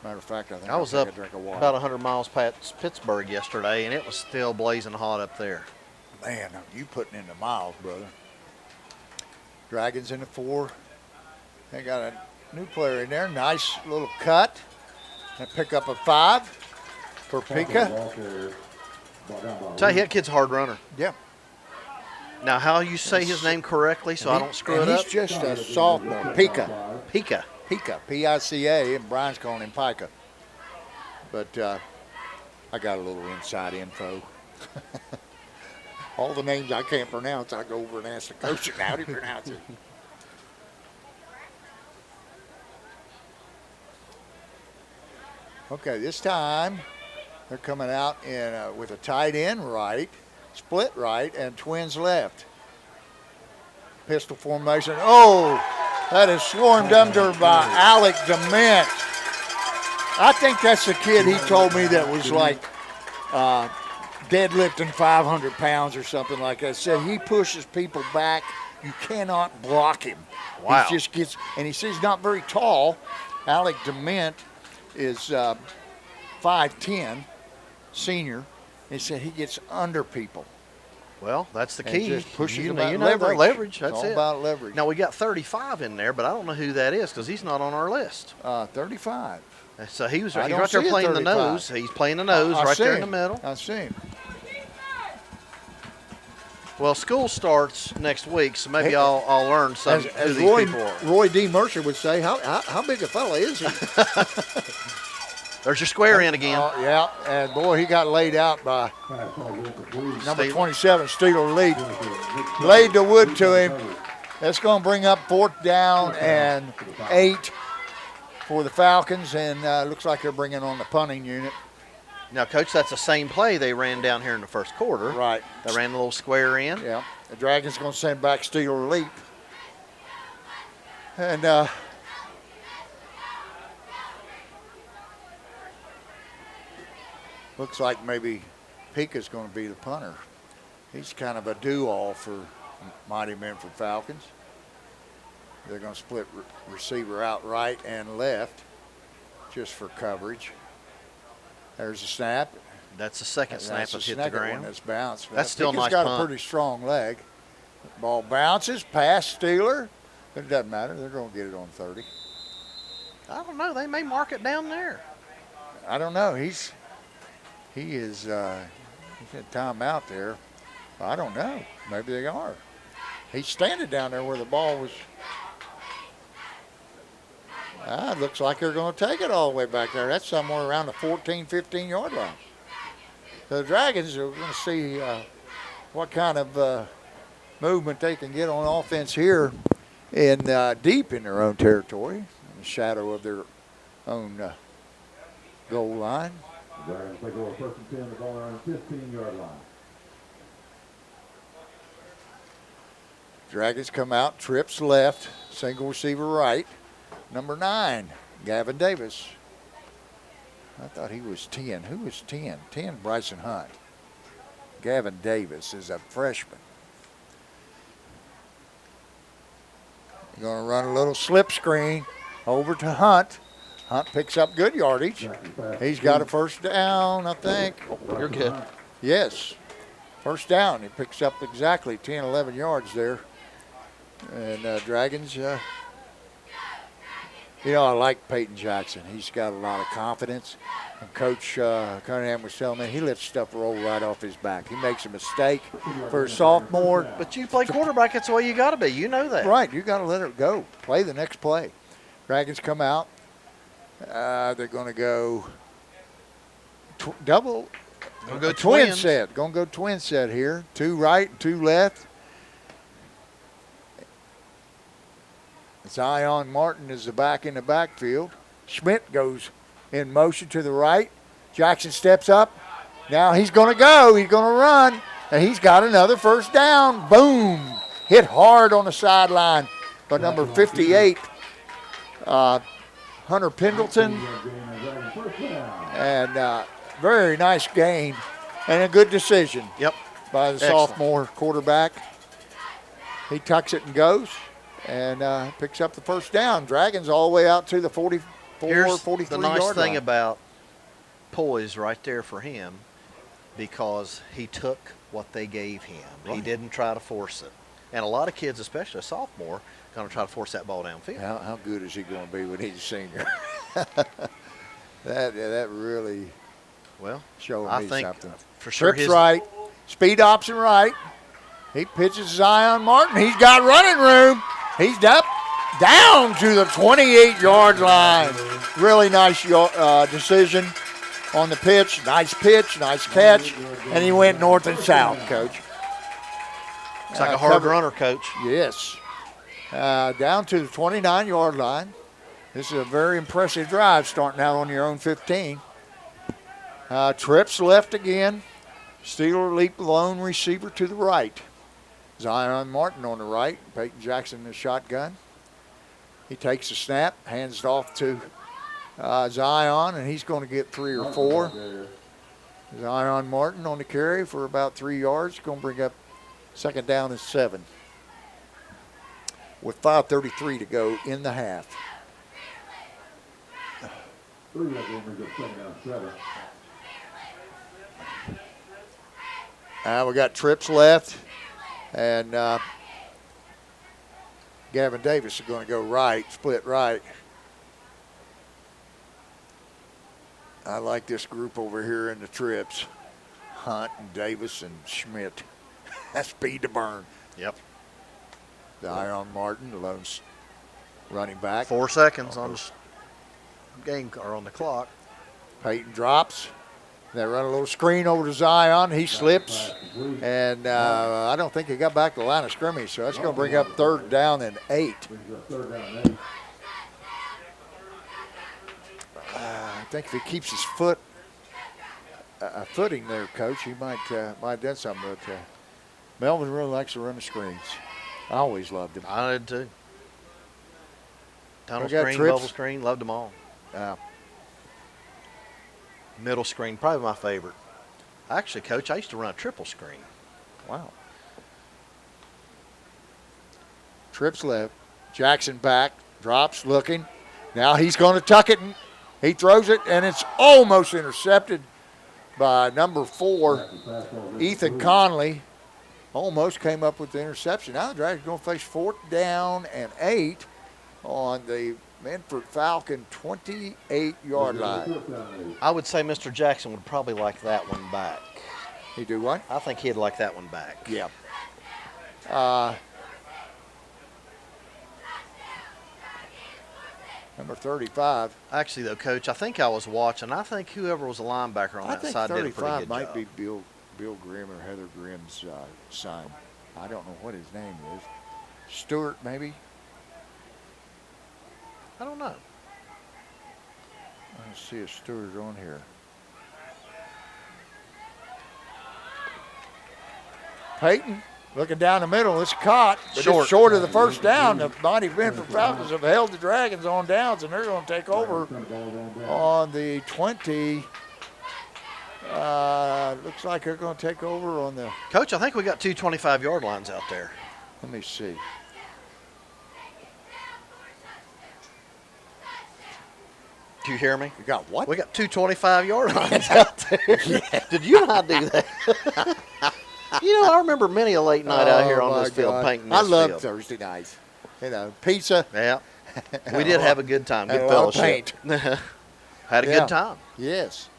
A: Matter of fact, I think
B: I was
A: I'll
B: up
A: take a drink of water.
B: about 100 miles past Pittsburgh yesterday, and it was still blazing hot up there.
A: Man, you putting in the miles, brother. Dragons in the 4. They got a new player in there. Nice little cut. And pick up a 5 for Pika.
B: Tell you, that kid's a hard runner.
A: Yeah.
B: Now, how you say his name correctly so I don't screw it up?
A: He's just a sophomore. Pika.
B: Pika.
A: Pika. P-I-C-A, and Brian's calling him Pika. But I got a little inside info. All the names I can't pronounce, I go over and ask the coach how do you pronounce it. Okay, this time they're coming out in with a tight end right, split right, and twins left. Pistol formation. Oh, that is swarmed under by Alec Dement. I think that's the kid he told me that was like deadlifting 500 pounds or something like that. Said he pushes people back. You cannot block him.
B: Wow.
A: He just gets, and he says he's not very tall. Alec Dement is 5'10", senior. He said he gets under people.
B: Well, that's the
A: And
B: key.
A: just pushes
B: you
A: them
B: know,
A: out.
B: you know
A: Leverage.
B: leverage. That's
A: it's all
B: it.
A: about leverage.
B: Now, we got 35 in there, but I don't know who that is because he's not on our list.
A: 35.
B: So he's
A: I
B: right
A: don't
B: there
A: see a
B: playing the
A: 35.
B: nose. He's playing the nose
A: I
B: right
A: see
B: there in
A: him.
B: the middle.
A: I see him.
B: Well, school starts next week, so maybe I'll learn some who
A: As
B: these
A: Roy,
B: people are.
A: Roy D. Mercer would say, how big a fella is he?
B: There's your square in again.
A: Yeah, and boy, he got laid out by number 27, Steeler Lee. Laid the wood to him. That's going to bring up 4th down and 8 for the Falcons, and looks like they're bringing on the punting unit.
B: Now, Coach, that's the same play they ran down here in the first quarter.
A: Right.
B: They ran a little square in.
A: Yeah, the Dragons going to send back Steeler Leap. And looks like maybe Pika's going to be the punter. He's kind of a do-all for Mighty Minford Falcons. They're going to split receiver out right and left just for coverage. There's a snap.
B: That's the second snap that hit the
A: second
B: ground.
A: one that's bounced.
B: That's still a
A: Pika's
B: nice
A: got
B: punt.
A: a pretty strong leg. Ball bounces past Steeler. But it doesn't matter. They're going to get it on 30.
B: I don't know. They may mark it down there.
A: I don't know. He is he's had time out there. I don't know. Maybe they are. He's standing down there where the ball was. It looks like they're going to take it all the way back there. That's somewhere around the 14, 15-yard line. So the Dragons are going to see what kind of movement they can get on offense here in deep in their own territory, in the shadow of their own goal line.
C: The Dragons take over 1st and 10, the ball around the 15-yard line.
A: Dragons come out, trips left, single receiver right. Number 9, Gavin Davis. I thought he was 10. Who was 10? 10, Bryson Hunt. Gavin Davis is a freshman. You're going to run a little slip screen over to Hunt. Hunt picks up good yardage. He's got a 1st down, I think.
B: You're good.
A: Yes, 1st down. He picks up exactly 10, 11 yards there. And Dragons You know, I like Peyton Jackson. He's got a lot of confidence. And Coach Cunningham was telling me he lets stuff roll right off his back. He makes a mistake for a sophomore.
B: But you play quarterback, that's the way you got to be. You know that.
A: Right, you got to let it go. Play the next play. Dragons come out. They're going to go double.
B: Gonna go
A: twin
B: twins.
A: set. Going to go twin set here. 2 right and 2 left. Zion Martin is the back in the backfield. Schmidt goes in motion to the right. Jackson steps up. Now he's going to go. He's going to run. And he's got another first down. Boom. Hit hard on the sideline by number 58, Hunter Pendleton. And very nice gain and a good decision.
B: Yep.
A: By the sophomore quarterback. He tucks it and goes and picks up the first down. Dragons all the way out to the 44,
B: Here's
A: 43
B: the nice
A: yard
B: thing
A: line.
B: about poise right there for him, because he took what they gave him. Right. He didn't try to force it. And a lot of kids, especially a sophomore, going to try to force that ball downfield.
A: How good is he going to be when he's a senior? that really showing
B: I
A: me
B: think
A: something.
B: For sure
A: Trips right, speed option right. He pitches Zion Martin. He's got running room. He's up down to the 28-yard line. Really nice decision on the pitch. Nice catch, and he went north and south, Coach.
B: It's like a hard runner, Coach.
A: Yes. Down to the 29-yard line. This is a very impressive drive starting out on your own 15. Trips left again. Steeler leap lone receiver to the right. Zion Martin on the right. Peyton Jackson in the shotgun. He takes the snap, hands it off to Zion, and he's going to get 3 or 4. Zion Martin on the carry for about 3 yards. Going to bring up second down and 7. With 5:33 to go in the half. We got trips left, and Gavin Davis is going to go right, split right. I like this group over here in the trips. Hunt and Davis and Schmidt. That's speed to burn.
B: Yep.
A: Zion Martin, the lone running back.
B: 4 seconds on the game or on the clock.
A: Peyton drops. They run a little screen over to Zion. He slips, and I don't think he got back to the line of scrimmage, so that's going to bring up third down and 8. I think if he keeps his footing there, Coach, he might have done something. But Melvin really likes to run the screens. I always loved him.
B: I did too. Tunnel
A: We got
B: screen,
A: trips.
B: bubble screen, loved them all. Middle screen, probably my favorite. Actually, Coach, I used to run a triple screen.
A: Wow. Trips left. Jackson back. Drops, looking. Now he's going to tuck it. And he throws it, and it's almost intercepted by number 4, Ethan Conley. Almost came up with the interception. Now the Dragons going to face 4th down and 8 on the Minford Falcon 28-yard line.
B: I would say Mr. Jackson would probably like that one back.
A: He do what?
B: I think he'd like that one back.
A: Yeah. Number 35.
B: Actually, though, Coach, I think I was watching. I think whoever was a linebacker on
A: I
B: that
A: think
B: side did a
A: 35
B: pretty good
A: might
B: job.
A: be Bill Grimm or Heather Grimm's son. I don't know what his name is. Stewart, maybe?
B: I don't know.
A: Let's see if Stewart's on here. Peyton looking down the middle. It's caught, but it's short of the first down. The mighty Minford Falcons have held the Dragons on downs, and they're going to take over on the 20. Looks like they're going to take over on the.
B: Coach, I think we got 2 25-yard lines out there.
A: Let me see.
B: Do you hear me?
A: You got what?
B: We got 2 25-yard lines out there. Yeah. Did you not do that? You know, I remember many a late night out here on this field painting this
A: I love
B: field.
A: Thursday nights. You know, pizza.
B: Yeah. We did have a good time.
A: Had
B: Good
A: a lot of
B: fellowship. Had a
A: Yeah.
B: good time.
A: Yes.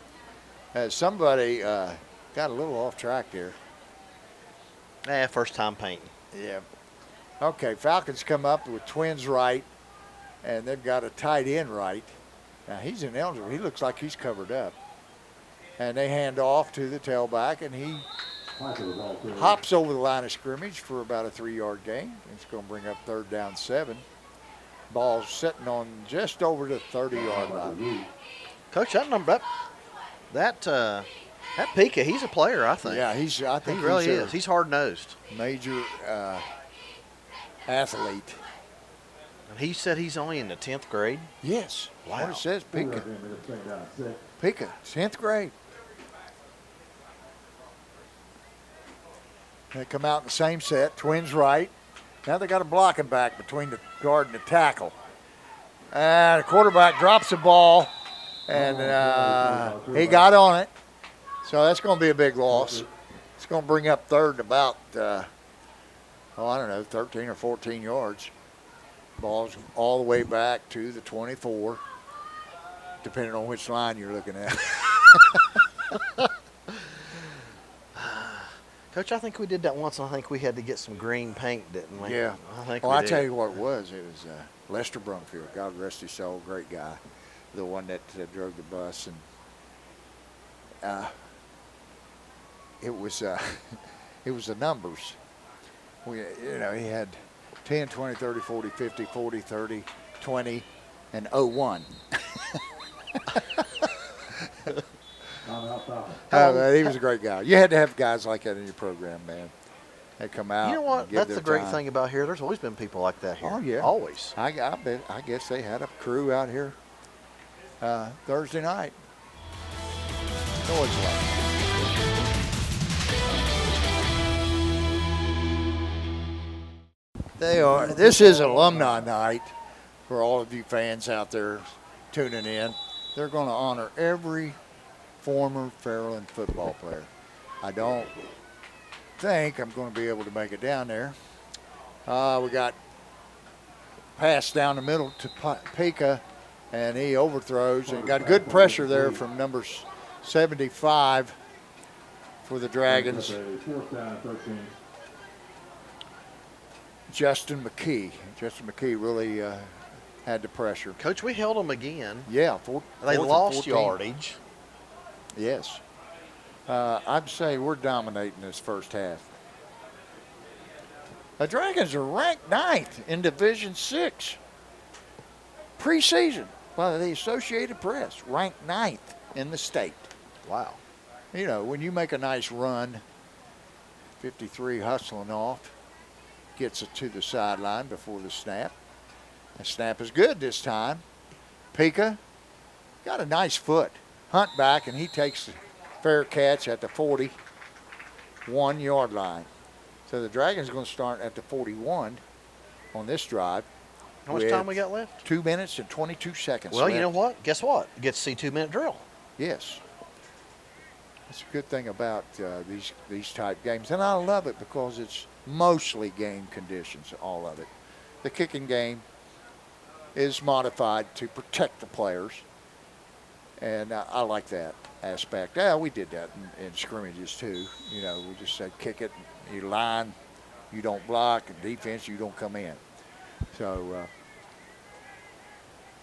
A: Somebody got a little off track there.
B: First time painting.
A: Yeah. Okay, Falcons come up with twins right, and they've got a tight end right. Now, he's ineligible. He looks like he's covered up. And they hand off to the tailback, and he hops over the line of scrimmage for about a 3-yard gain. It's going to bring up 3rd down 7. Ball's sitting on just over the 30-yard line.
B: Coach, that Pika, he's a player, I think.
A: Yeah, I think
B: He really
A: he's
B: is. He's hard-nosed.
A: a major athlete.
B: And he said he's only in the 10th grade.
A: Yes.
B: Wow.
A: What it says, Pika. Pika, 10th grade. They come out in the same set, twins right. Now they got a blocking back between the guard and the tackle. And the quarterback drops the ball, and he got on it. So that's going to be a big loss. It's going to bring up 3rd about, 13 or 14 yards. Ball's all the way back to the 24, depending on which line you're looking at.
B: Coach, I think we did that once. I think we had to get some green paint, didn't we?
A: Yeah.
B: I think
A: Well,
B: we
A: I
B: did.
A: tell you what it was. It was Lester Brumfield. God rest his soul. Great guy. The one that drove the bus. And it was the numbers. He had 10, 20, 30, 40, 50, 40, 30, 20, and 01. He was a great guy. You had to have guys like that in your program, man. They come out.
B: You know what?
A: and give
B: That's
A: their
B: the great
A: time.
B: thing about here. There's always been people like that here.
A: Oh, yeah.
B: Always.
A: I guess they had a crew out here Thursday night. Always like. They are. This is alumni night for all of you fans out there tuning in. They're going to honor every former Fairland football player. I don't think I'm going to be able to make it down there. We got pass down the middle to Pika, and he overthrows. And got good pressure there from number 75 for the Dragons. Justin McKee. Justin McKee really had the pressure.
B: Coach, we held them again.
A: Yeah.
B: They
A: 4th and
B: lost
A: 14.
B: yardage.
A: Yes. I'd say we're dominating this first half. The Dragons are ranked 9th in Division 6. Preseason by the Associated Press, ranked 9th in the state.
B: Wow.
A: You know, when you make a nice run, 53 hustling off, gets it to the sideline before the snap. The snap is good this time. Pika got a nice foot. Hunt back, and he takes the fair catch at the 41-yard line. So the Dragons are going to start at the 41 on this drive.
B: How much time we got left?
A: 2 minutes and 22 seconds
B: Well,
A: left.
B: you know what? Guess what? You get to see 2-minute drill.
A: Yes. That's a good thing about these type games. And I love it because it's mostly game conditions, all of it. The kicking game is modified to protect the players. And I like that aspect. Yeah, we did that in scrimmages too. You know, we just said kick it, you line, you don't block, and defense, you don't come in. So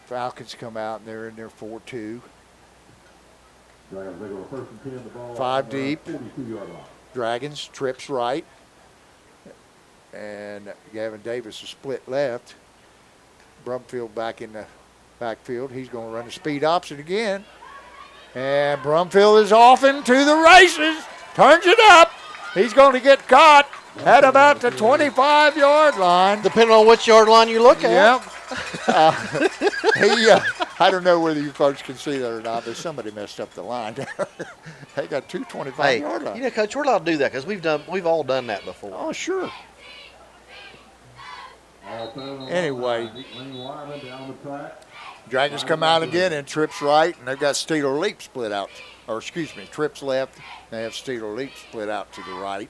A: Falcons come out and they're in their 4-2. 5 deep. Dragons trips right. And Gavin Davis is split left. Brumfield back in the backfield. He's going to run the speed option again. And Brumfield is off into the races. Turns it up. He's going to get caught at about the 25-yard line.
B: Depending on which yard line you look at.
A: Yep. I don't know whether you folks can see that or not, but somebody messed up the line. They got two 25-yard lines.
B: You know, Coach, we're allowed to do that because we've all done that before.
A: Oh, sure. Anyway, Dragons come out again and trips right, and they've got Steeler Leap split out. Or, excuse me, trips left. They have Steeler Leap split out to the right.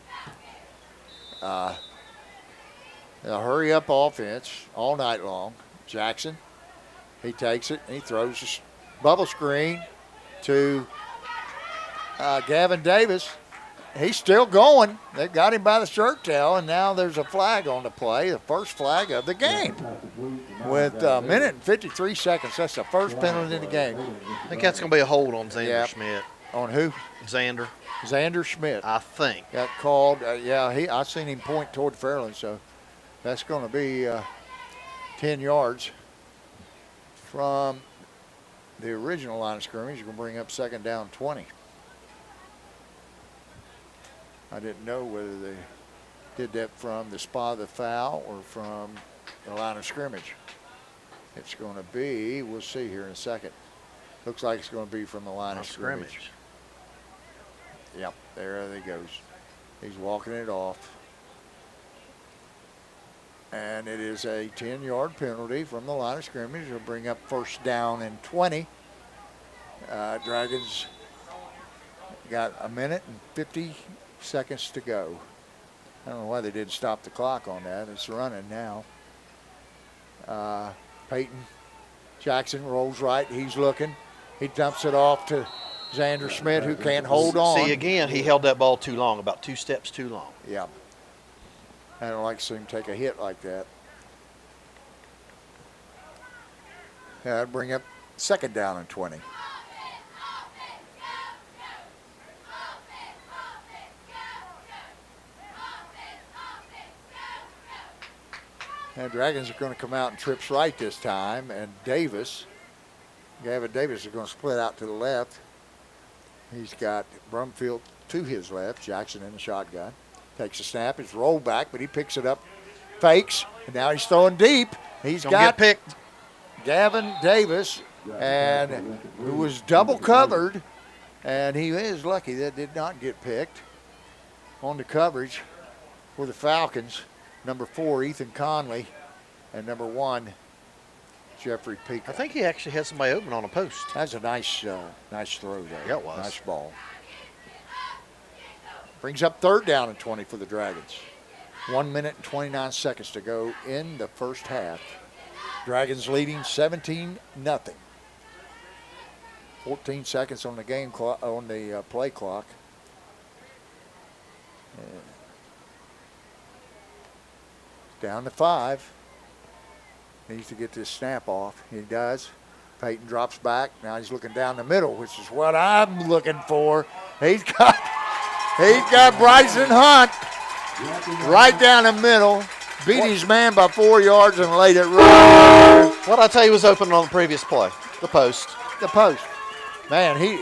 A: A hurry-up offense all night long. Jackson, he takes it and he throws a bubble screen to Gavin Davis. He's still going. They got him by the shirt tail, and now there's a flag on the play, the first flag of the game. With a minute and 53 seconds, that's the first penalty in the game.
B: I think that's going to be a hold on Xander Schmidt.
A: On who?
B: Xander.
A: Xander Schmidt.
B: I think.
A: Got called. I seen him point toward Fairland, so that's going to be 10 yards from the original line of scrimmage. You're going to bring up second down 20. I didn't know whether they did that from the spot of the foul or from the line of scrimmage. It's going to be, we'll see here in a second. Looks like it's going to be from the line of scrimmage. Yep, there he goes. He's walking it off. And it is a 10-yard penalty from the line of scrimmage. It'll bring up first down and 20. Dragons got a minute and 50 seconds to go. I don't know why they didn't stop the clock on that. It's running now. Peyton Jackson rolls right. He's looking. He dumps it off to Xander Schmidt, who can't hold on.
B: See, again, he held that ball too long, about 2 steps too long.
A: Yeah. I don't like to see him take a hit like that. That'd bring up second down and 20. And Dragons are going to come out and trips right this time. And Gavin Davis is going to split out to the left. He's got Brumfield to his left, Jackson in the shotgun. Takes a snap, it's rolled back, but he picks it up, fakes, and now he's throwing deep. He's got
B: picked.
A: Gavin Davis, and who was double covered, and he is lucky that did not get picked on the coverage for the Falcons. Number 4, Ethan Conley, and number 1, Jeffrey Peak.
B: I think he actually had somebody open on a post.
A: That's a nice throw there.
B: Yeah, it was.
A: Nice ball. Brings up third down and 20 for the Dragons. 1 minute and 29 seconds to go in the first half. Dragons leading 17-0. 14 seconds on the game clock, on the play clock. Down to 5. Needs to get this snap off. He does. Peyton drops back. Now he's looking down the middle, which is what I'm looking for. He's got Bryson Hunt right down the middle. Beat his man by 4 yards and laid it right.
B: What I tell you was open on the previous play? The post.
A: The post. Man, he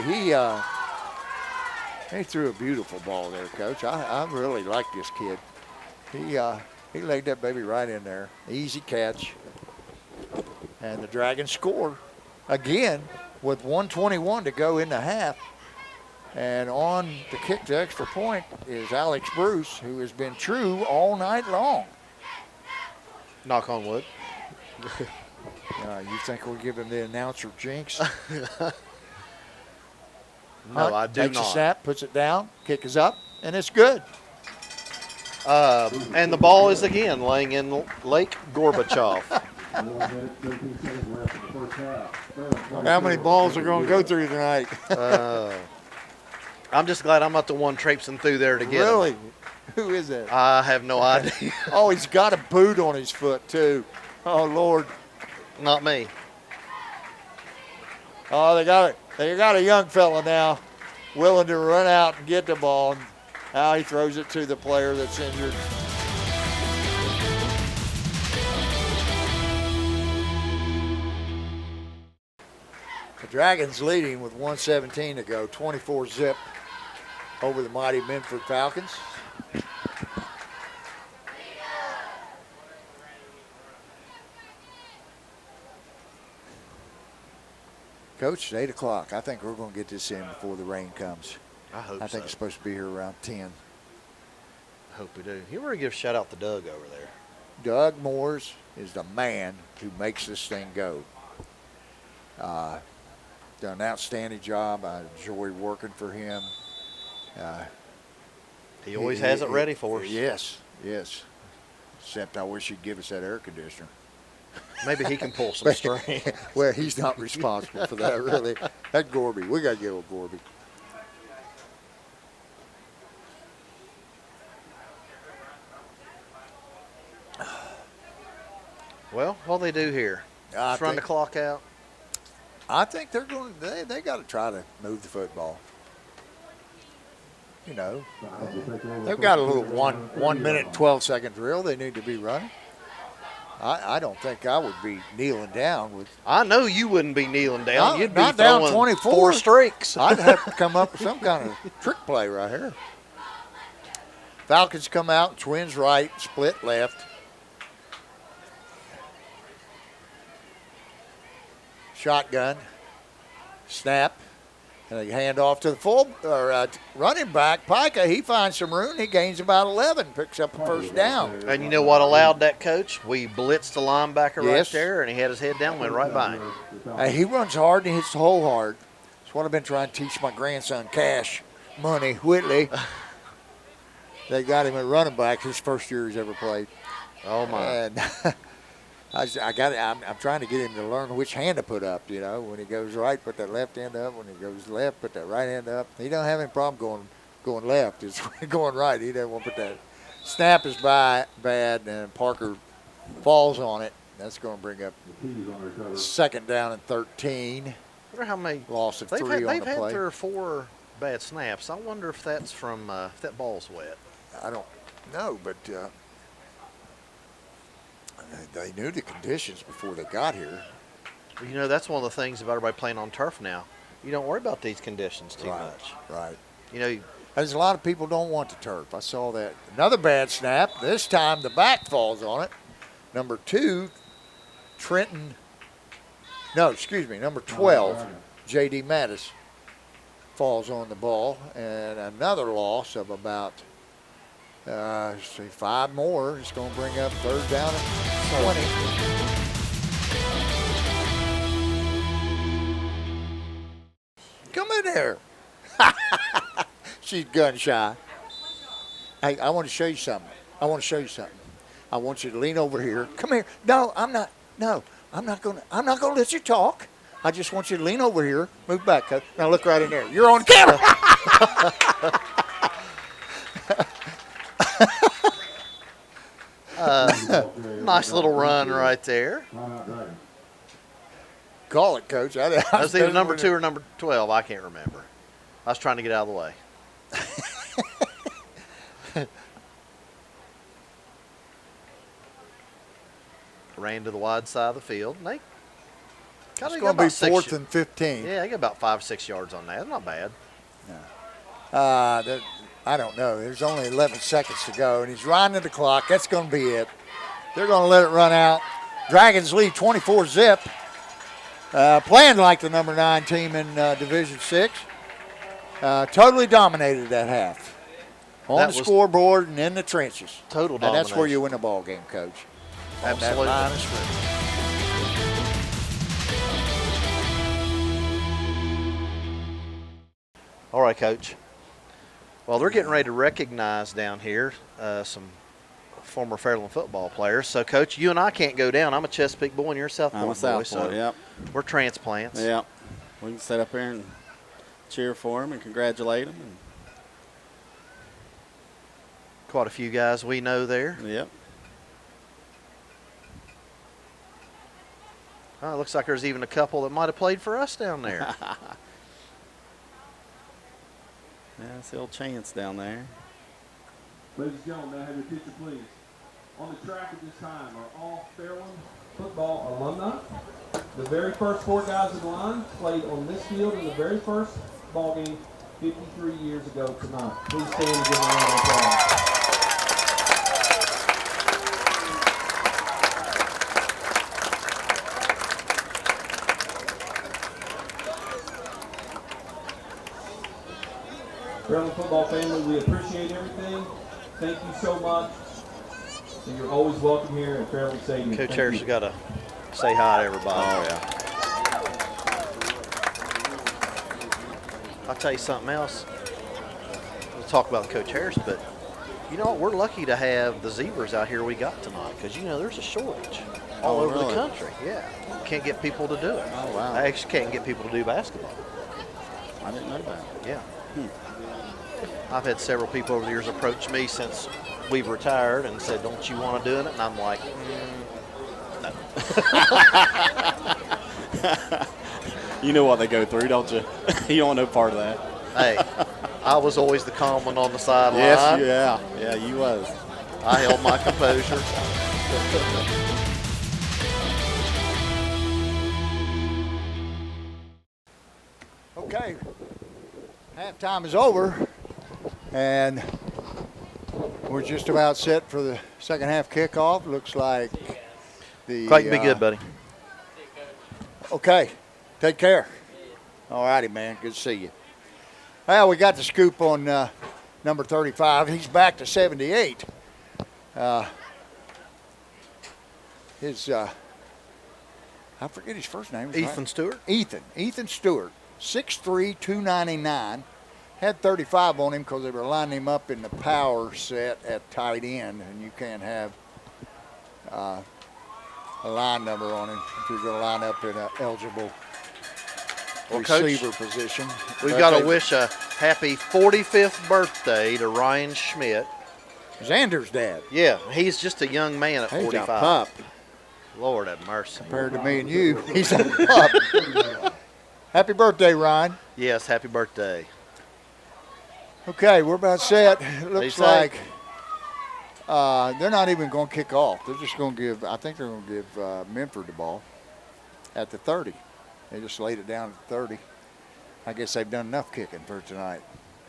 A: threw a beautiful ball there, Coach. I really like this kid. He laid that baby right in there. Easy catch. And the Dragons score again with 1:21 to go in the half. And on the kick to extra point is Alex Bruce, who has been true all night long.
B: Knock on wood.
A: You think we'll give him the announcer jinx?
B: No, I do
A: takes
B: not.
A: A snap, puts it down, kick is up, and it's good.
B: And the ball is again laying in Lake Gorbachev.
A: How many balls are going to go through tonight?
B: I'm just glad I'm not the one traipsing through there to get
A: Really?
B: him.
A: Who is that?
B: I have no idea.
A: Oh, he's got a boot on his foot, too. Oh, Lord.
B: Not me.
A: Oh, they got a young fella now willing to run out and get the ball. And now he throws it to the player that's injured. The Dragons leading with 1:17 to go, 24-0 over the mighty Minford Falcons. Coach, it's 8 o'clock. I think we're going to get this in before the rain comes.
B: I hope
A: I think
B: so.
A: it's supposed to be here around 10.
B: I hope we do. You want to give a shout out to Doug over there.
A: Doug Moores is the man who makes this thing go. Done an outstanding job. I enjoy working for him.
B: He always has it ready for us.
A: Yes, yes. Except I wish he'd give us that air conditioner.
B: Maybe he can pull some string.
A: Well, he's not responsible for that, really. That's Gorby. We got to get with Gorby.
B: Well, what they do here? Just run the clock out.
A: I think they're going. They got to try to move the football. You know, they've got a little 1 minute and 12-second drill they need to be running. I don't think I would be kneeling down with.
B: I know you wouldn't be kneeling down. You'd be
A: not down
B: throwing
A: 24
B: 4 streaks.
A: I'd have to come up with some kind of trick play right here. Falcons come out, twins right, split left. Shotgun, snap, and a hand off to the running back, Pica. He finds some room. He gains about 11, picks up a first down.
B: And you know what allowed that, Coach? We blitzed the linebacker right
A: Yes.
B: there, and he had his head down, went right by him.
A: He runs hard and he hits the hole hard. That's what I've been trying to teach my grandson, Cash Money Whitley. They got him at running back his first year he's ever played.
B: Oh, my.
A: And I'm trying to get him to learn which hand to put up, you know. When he goes right, put that left hand up. When he goes left, put that right hand up. He don't have any problem going left. It's going right. He doesn't want to put that. Snap is bad, and Parker falls on it. That's going to bring up second down and 13.
B: I wonder how many.
A: Loss of 3 on the
B: They've
A: play.
B: had 3 or 4 bad snaps. I wonder if that's from if that ball's wet.
A: I don't know, but they knew the conditions before they got here.
B: You know, that's one of the things about everybody playing on turf now. You don't worry about these conditions too
A: Right,
B: much.
A: right.
B: You know,
A: There's a lot of people don't want the turf. I saw that. Another bad snap. This time the back falls on it. Number 2, Trenton. No, excuse me. Number 12, J.D. Mattis falls on the ball. And another loss of about 5 more. It's going to bring up third down and 20. Come in there. She's gun shy. Hey, I want to show you something. I want you to lean over here. Come here. No, I'm not. No, I'm not going to let you talk. I just want you to lean over here. Move back, Coach. Now look right in there. You're on camera.
B: nice little run right there.
A: Call it, Coach.
B: That was either number 2 or number 12. I can't remember. I was trying to get out of the way. Ran to the wide side of the field. And they
A: It's going to be 4th and 15.
B: Yeah, they got about 5-6 yards on that. Not bad.
A: I don't know. There's only 11 seconds to go, and he's riding the clock. That's going to be it. They're going to let it run out. Dragons lead 24-zip. Playing like the number 9 team in Division 6. Totally dominated that half. On the scoreboard and in the trenches.
B: Total domination.
A: And that's where you win a ball game, Coach.
B: Absolutely.
A: That line of scrimmage.
B: All right, Coach. Well, they're getting ready to recognize down here some former Fairland football players. So, Coach, you and I can't go down. I'm a Chesapeake boy and you're a South Point boy.
D: South
B: So
D: Point, yep.
B: We're transplants.
D: Yep. We can sit up here and cheer for them and congratulate them.
B: Quite a few guys we know there.
D: Yep.
B: Oh, it looks like there's even a couple that might have played for us down there.
D: Yeah, that's the old Chance down there.
C: Ladies and gentlemen, may I have your picture, please? On the track at this time are all Fairland football alumni. The very first 4 guys in line played on this field in the very first ball game 53 years ago tonight. Please stand and give them a round of applause. Fairland football family, we appreciate everything. Thank you so much. And you're always welcome here at Fairland Stadium.
B: Coach Harris has got to say hi to everybody.
D: Oh, yeah.
B: I'll tell you something else. We'll talk about Coach Harris, but You know what? We're lucky to have the zebras out here we got tonight because, there's a shortage all over
D: really?
B: the country. Yeah. Can't get people to do it.
D: Oh, wow.
B: I actually can't get people to do basketball.
D: I didn't know that.
B: Yeah. I've had several people over the years approach me since we've retired and said, don't you want to do it? And I'm like, no.
D: You know what they go through, don't you? You don't want no part of that.
B: Hey, I was always the calm one on the sideline.
D: Yes, yeah, you was.
B: I held my composure.
A: Okay, halftime is over, and we're just about set for the second half kickoff. Looks like the
B: Clayton, be good, buddy.
A: Okay, take care. All righty, man. Good to see you. Well, we got the scoop on number 35. He's back to 78. I forget his first name.
B: Ethan Stewart.
A: Ethan Stewart, 6'3", 299. Had 35 on him because they were lining him up in the power set at tight end, and you can't have a line number on him if you're going to line up in an eligible receiver position.
B: We've got to wish a happy 45th birthday to Ryan Schmidt.
A: Xander's dad.
B: Yeah, he's just a young man at
A: He's
B: 45.
A: a pup.
B: Lord have mercy.
A: Compared to me and you, he's a pup. Happy birthday, Ryan.
B: Yes, happy birthday.
A: Okay, we're about set. It looks
B: say?
A: like they're not even going to kick off. They're just going to give, I think they're going to give Minford the ball at the 30. They just laid it down at the 30. I guess they've done enough kicking for tonight.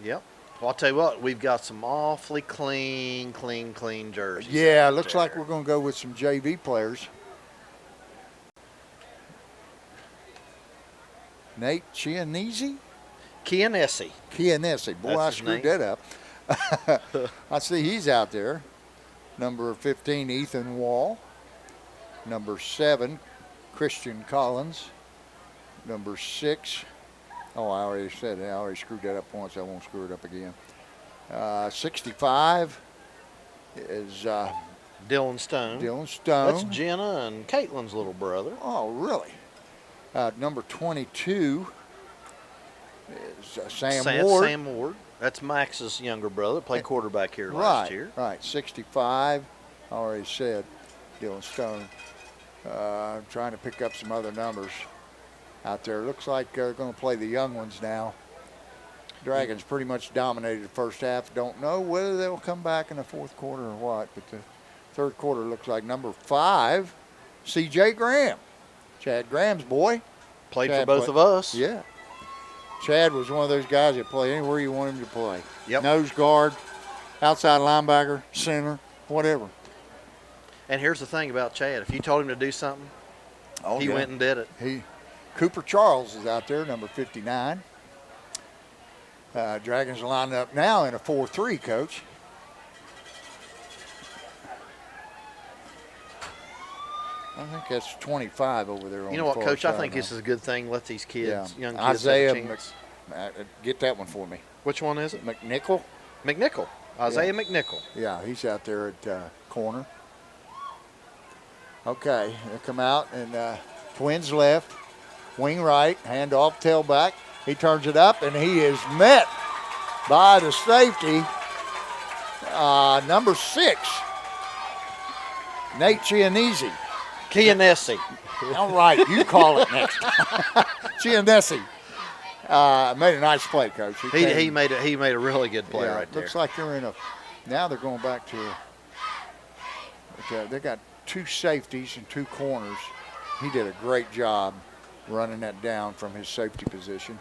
B: Yep. Well, I'll tell you what, we've got some awfully clean jerseys.
A: Yeah, it looks like we're going to go with some JV players. Nate Chianese?
B: Chianesi.
A: Boy, I screwed that up. I see he's out there. Number 15, Ethan Wall. Number 7, Christian Collins. Number 6, I already said that. I already screwed that up once. I won't screw it up again. 65 is
B: Dylan Stone. That's Jenna and Caitlin's little brother.
A: Oh, really? Number 22 is Sam Ward.
B: Sam Ward. That's Max's younger brother. Played quarterback here last year.
A: Right. 65, I already said Dylan Stone. I'm trying to pick up some other numbers out there. Looks like they're going to play the young ones now. Dragons pretty much dominated the first half. Don't know whether they'll come back in the fourth quarter or what, but the third quarter looks like number 5, C.J. Graham. Chad Graham's boy.
B: Played for both of us.
A: Yeah. Chad was one of those guys that play anywhere you want him to play.
B: Yep.
A: Nose guard, outside linebacker, center, whatever.
B: And here's the thing about Chad. If you told him to do something, he went and did it.
A: Cooper Charles is out there, number 59. Dragons lined up now in a 4-3, Coach. I think that's 25 over there on
B: You know
A: the
B: what,
A: far
B: Coach? I
A: side
B: think
A: now.
B: this is a good thing. Let these kids, young kids,
A: Isaiah,
B: have a chance.
A: get that one for me.
B: Which one is it?
A: McNichol.
B: Isaiah McNichol.
A: Yeah, he's out there at corner. Okay, they come out and twins left, wing right, hand off tailback. He turns it up and he is met by the safety, number 6, Nate Chianese. All right, you call it next. Chianese. Made a nice play, Coach.
B: He made a really good play right there.
A: Looks like they're in a. Now they're going back to. They got 2 safeties and 2 corners. He did a great job running that down from his safety position.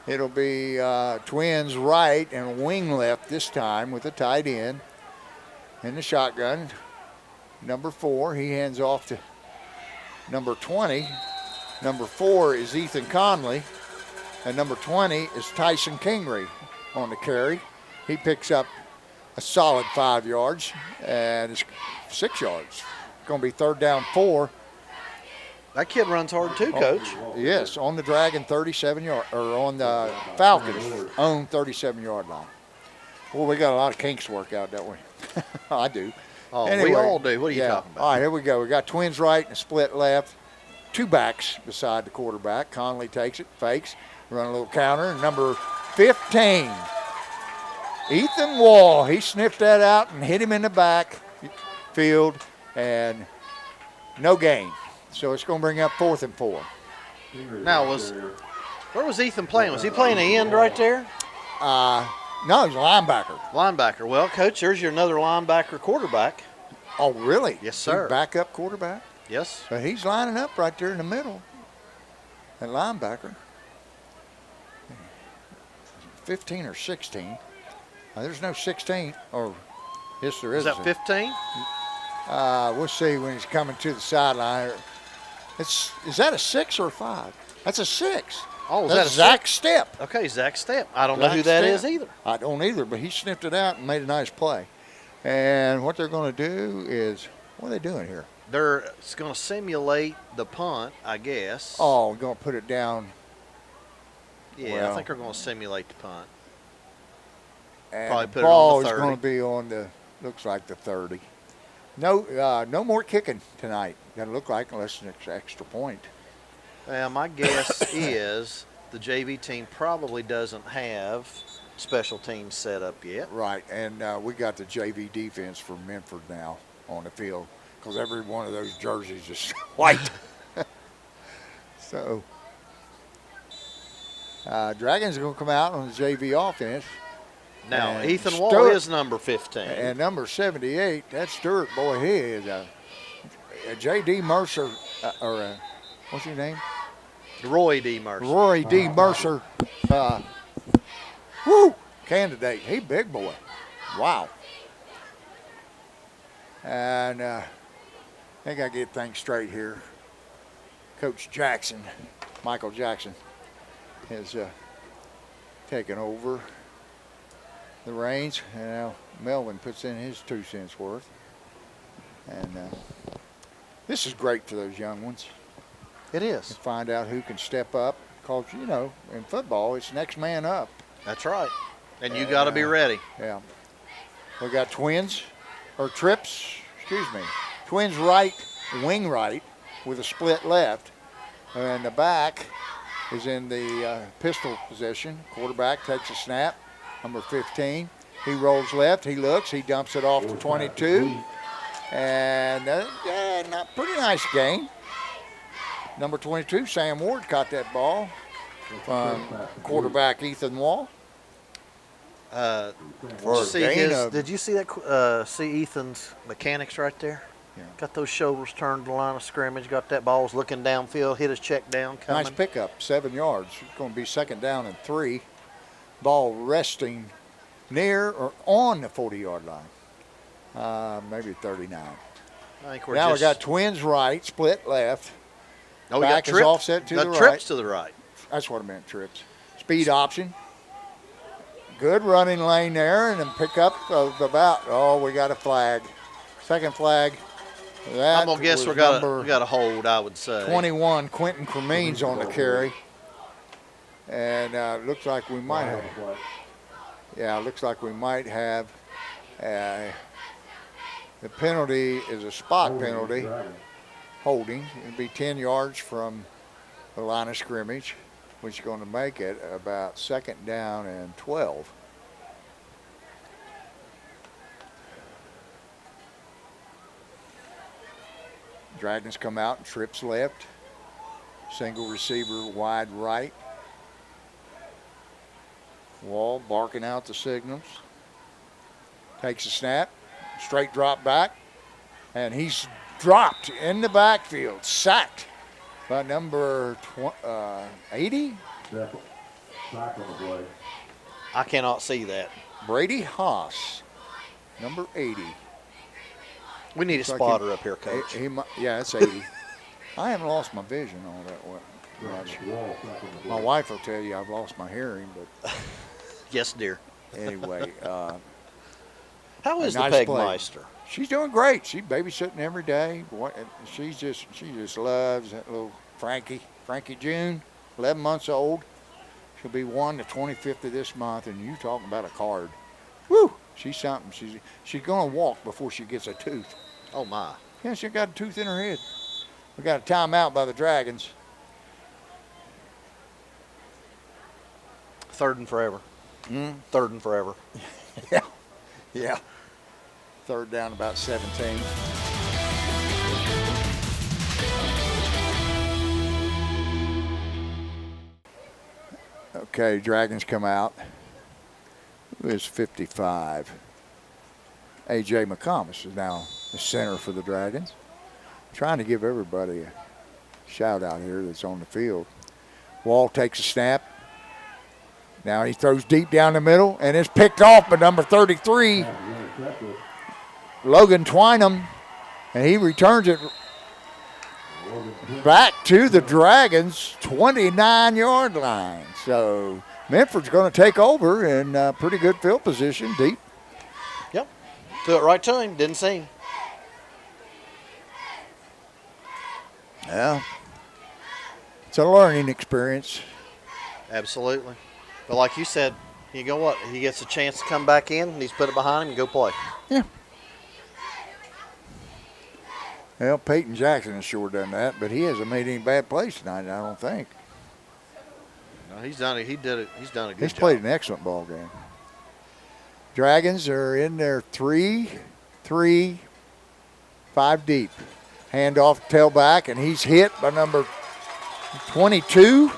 A: It'll be twins right and wing left this time with a tight end in the shotgun. Number 4, he hands off to number 20. Number 4 is Ethan Conley. And number 20 is Tyson Kingery on the carry. He picks up a solid 5 yards, and it's 6 yards. Going to be 3rd down 4.
B: That kid runs hard too, Coach.
A: Yes, on the Dragon 37 yard, or on the Falcons own 37-yard line. Well, we got a lot of kinks to work out, don't we? I do.
B: Oh, we
A: Anyway,
B: all do. What are you talking about?
A: All right, here we go. We got twins right and a split left. Two backs beside the quarterback. Conley takes it, fakes, run a little counter. Number 15, Ethan Wall. He sniffed that out and hit him in the back field, and no gain. So it's going to bring up 4th and 4.
B: Now, where was Ethan playing? Was he playing the end right there?
A: No, he's a linebacker.
B: Linebacker. Well, Coach, there's your another linebacker quarterback.
A: Oh, really?
B: Yes, sir.
A: He's backup quarterback?
B: Yes.
A: But he's lining up right there in the middle. That linebacker. 15 or 16. There's no 16. Or, yes, there is.
B: Is that 15?
A: We'll see when he's coming to the sideline. Is that a 6 or a 5? That's a 6.
B: Oh, is
A: That's
B: that a
A: Zach Stepp.
B: Okay, Zach Stepp. I don't know who that is either.
A: I don't either, but he sniffed it out and made a nice play. And what they're going to do is, what are they doing here?
B: They're going to simulate the punt, I guess.
A: Oh, we're going to put it down.
B: Yeah,
A: well,
B: I think they're going to simulate the punt.
A: And
B: Probably
A: the
B: put it on
A: ball
B: the
A: is
B: 30.
A: going to be on the, looks like the 30. No more kicking tonight. Doesn't look like, unless it's an extra point.
B: Well, my guess is the JV team probably doesn't have special teams set up yet.
A: Right, and we got the JV defense for Minford now on the field because every one of those jerseys is white. So, Dragons are going to come out on the JV offense.
B: Now,
A: And
B: Ethan Wall
A: Stewart-
B: is number 15.
A: And number 78, that's Stewart. Boy, he is a J.D. Mercer, what's his name?
B: Roy D. Mercer.
A: Rory D. Mercer, candidate. He big boy. Wow. And I think I get things straight here. Coach Jackson, Michael Jackson, has taken over the reins. And now Melvin puts in his 2 cents worth. And this is great for those young ones.
B: It
A: To
B: is.
A: find out who can step up. Because, you know, in football, it's next man up.
B: That's right. And you got to be ready.
A: Yeah. We got twins, trips, twins right, wing right, with a split left. And the back is in the pistol position. Quarterback takes a snap, number 15. He rolls left, he looks, he dumps it off to 22. And not pretty nice gain. Number 22, Sam Ward caught that ball from quarterback Ethan Wall.
B: Did
A: For
B: you
A: a
B: see
A: gain of-
B: did you see that? See Ethan's mechanics right there?
A: Yeah.
B: Got those shoulders turned to the line of scrimmage. Got that ball's looking downfield. Hit his check down coming.
A: Nice pickup, 7 yards. It's going to be 2nd down and 3. Ball resting near or on the 40-yard line. Maybe 39.
B: I think we're
A: Now
B: just,
A: we got twins right, split left.
B: we got
A: back is
B: trips,
A: offset to
B: got
A: the
B: trips
A: right.
B: to the right.
A: That's what I meant, trips. Speed option. Good running lane there, and then pick up of about, we got a flag. Second flag. That
B: I'm gonna guess
A: was
B: we got
A: number
B: a hold. I would say
A: 21, Quentin Cremines on the carry. And looks like we might have. Yeah, looks like we might have. The penalty is a spot penalty. Holding. It'll be 10 yards from the line of scrimmage, which is going to make it about 2nd down and 12. Dragons come out and trips left. Single receiver wide right. Wall barking out the signals. Takes a snap. Straight drop back. And he's dropped in the backfield. Sacked by number 80.
B: I cannot see that.
A: Brady Haas. Number 80.
B: We need a
A: Looks like
B: spotter up here, Coach.
A: Yeah, that's 80. I haven't lost my vision all that much. My wife will tell you I've lost my hearing, but
B: Yes, dear.
A: anyway,
B: How is the
A: nice play.
B: Pegmeister?
A: she's doing great. She's babysitting every day. She just loves that little Frankie June, 11 months old. She'll be 1 the 25th of this month, and you talking about a card. Woo! She's something. She's going to walk before she gets a tooth.
B: Oh, my.
A: Yeah, she got a tooth in her head. We got a timeout by the Dragons.
B: 3rd and forever. 3rd and forever.
A: Yeah. Yeah. 3rd down, about 17. Okay, Dragons come out. Who is 55? A.J. McComas is now the center for the Dragons. Trying to give everybody a shout out here that's on the field. Wall takes a snap. Now he throws deep down the middle, and it's picked off by number 33, Logan Twynham, and he returns it back to the Dragons' 29-yard line. So Minford's going to take over in pretty good field position, deep.
B: Yep. Threw it right to him. Didn't see him.
A: Yeah. It's a learning experience.
B: Absolutely. But like you said, you go what? He gets a chance to come back in, and he's put it behind him and go play.
A: Yeah. Well, Peyton Jackson has sure done that, but he hasn't made any bad plays tonight, I don't think.
B: No, he's done it. He's done a good
A: He's
B: job.
A: played an excellent ball game. Dragons are in there 3-3, 5 deep. Hand off tailback, and he's hit by number 22.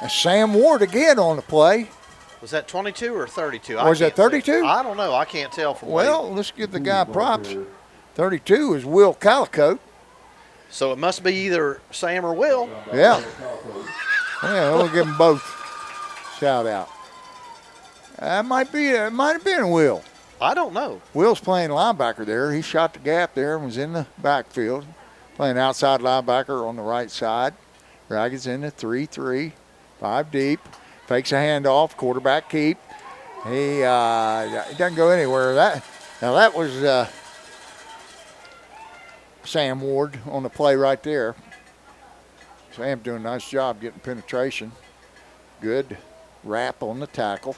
A: And Sam Ward again on the play.
B: Was that 22 or 32?
A: Was that 32?
B: I don't know. I can't tell from
A: Well, let's give the guy props. 32 is Will Calicote.
B: So it must be either Sam or Will.
A: Yeah. Yeah, we'll give them both shout out. It might have been Will.
B: I don't know.
A: Will's playing linebacker there. He shot the gap there and was in the backfield. Playing outside linebacker on the right side. Dragons in the 3-3, 5 deep. Fakes a handoff, quarterback keep. He doesn't go anywhere. That was Sam Ward on the play right there. Sam doing a nice job getting penetration. Good wrap on the tackle.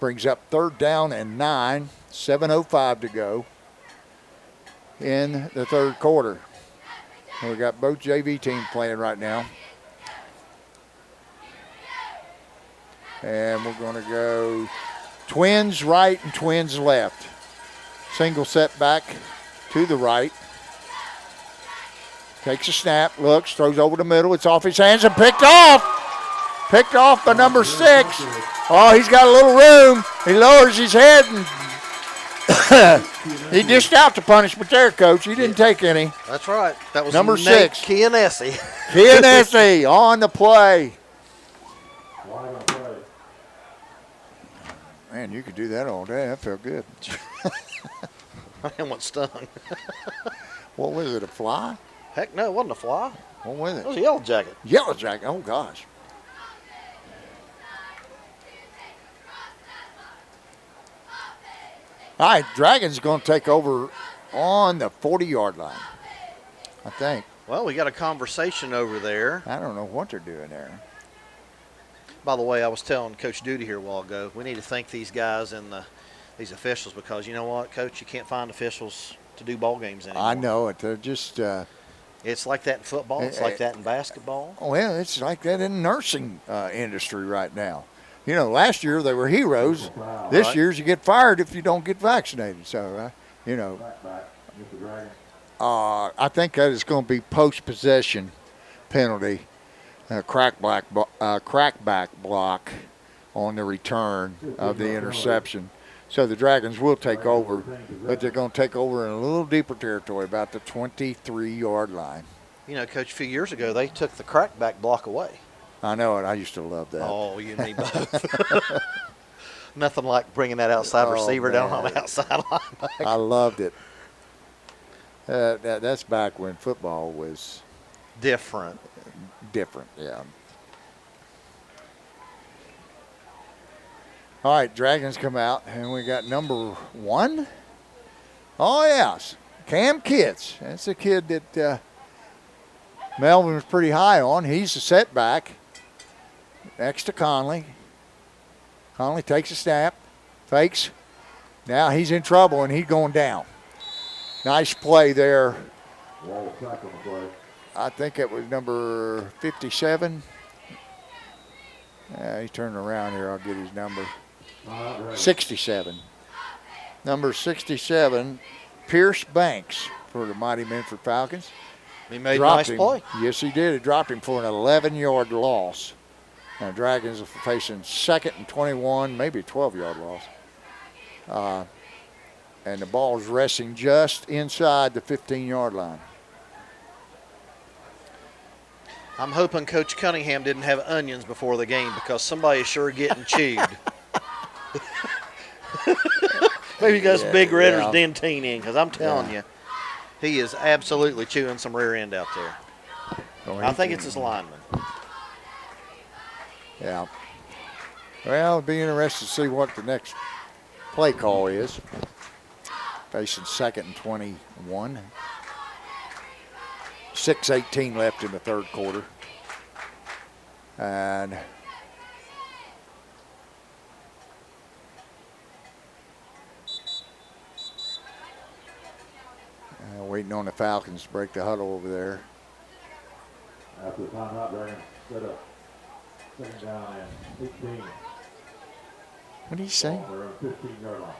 A: Brings up 3rd down and 9, 7:05 to go in the 3rd quarter. We got both JV teams playing right now. And we're going to go twins right and twins left. Single setback to the right. Takes a snap, looks, throws over the middle. It's off his hands and picked off. Picked off by number 6. Oh, he's got a little room. He lowers his head and he dished out the punishment there, Coach. He didn't take any.
B: That's right. That was
A: number
B: Nate
A: 6.
B: Chianesi.
A: Chianesi on the play. Man, you could do that all day. That felt good.
B: I want stung.
A: What was it, a fly?
B: Heck no, it wasn't a fly.
A: What was
B: It
A: it?
B: was a yellow jacket.
A: Yellow jacket. Oh, gosh. All right, Dragons going to take over on the 40-yard line, I think.
B: Well, we got a conversation over there.
A: I don't know what they're doing there.
B: By the way, I was telling Coach Duty here a while ago, we need to thank these guys and these officials because you know what, Coach, you can't find officials to do ball games anymore.
A: I know it. They're just
B: it's like that in football. It's like that in basketball.
A: well, it's like that in the nursing industry right now. You know, last year they were heroes. This
B: Right.
A: year's you get fired if you don't get vaccinated. So, you know, I think that is going to be post-possession penalty, crackback block on the return of the interception. So the Dragons will take over, but they're going to take over in a little deeper territory, about the 23-yard line.
B: You know, Coach, a few years ago, they took the crackback block away.
A: I know it. I used to love that.
B: Oh, you and me both. Nothing like bringing that outside receiver down on the outside linebacker.
A: I loved it. That's back when football was
B: Different.
A: different, yeah. All right, Dragons come out, and we got number 1. Oh, yes, Cam Kitts. That's a kid that Melvin was pretty high on. He's a setback next to Conley. Conley takes a snap, fakes. Now he's in trouble, and he's going down. Nice play there. I think it was number 57. He's turning around here. I'll get his number. 67. Number 67, Pierce Banks for the mighty Minford Falcons.
B: He made a nice play.
A: Yes, he did. He dropped him for an 11-yard loss. Now, Dragons are facing 2nd and 21, maybe a 12-yard loss. And the ball's resting just inside the 15-yard line.
B: I'm hoping Coach Cunningham didn't have onions before the game because somebody's sure getting chewed. Maybe he got some big Redder's dentine in, because I'm telling you, he is absolutely chewing some rear end out there. I think it's his lineman.
A: Yeah. Well, it'll be interesting to see what the next play call is. Facing 2nd and 21. 6:18 left in the third quarter. And waiting on the Falcons to break the huddle over there.
C: After the timeout, Dragons set up. 2nd down and 18.
A: What did he say?
C: They're on 15-yard line.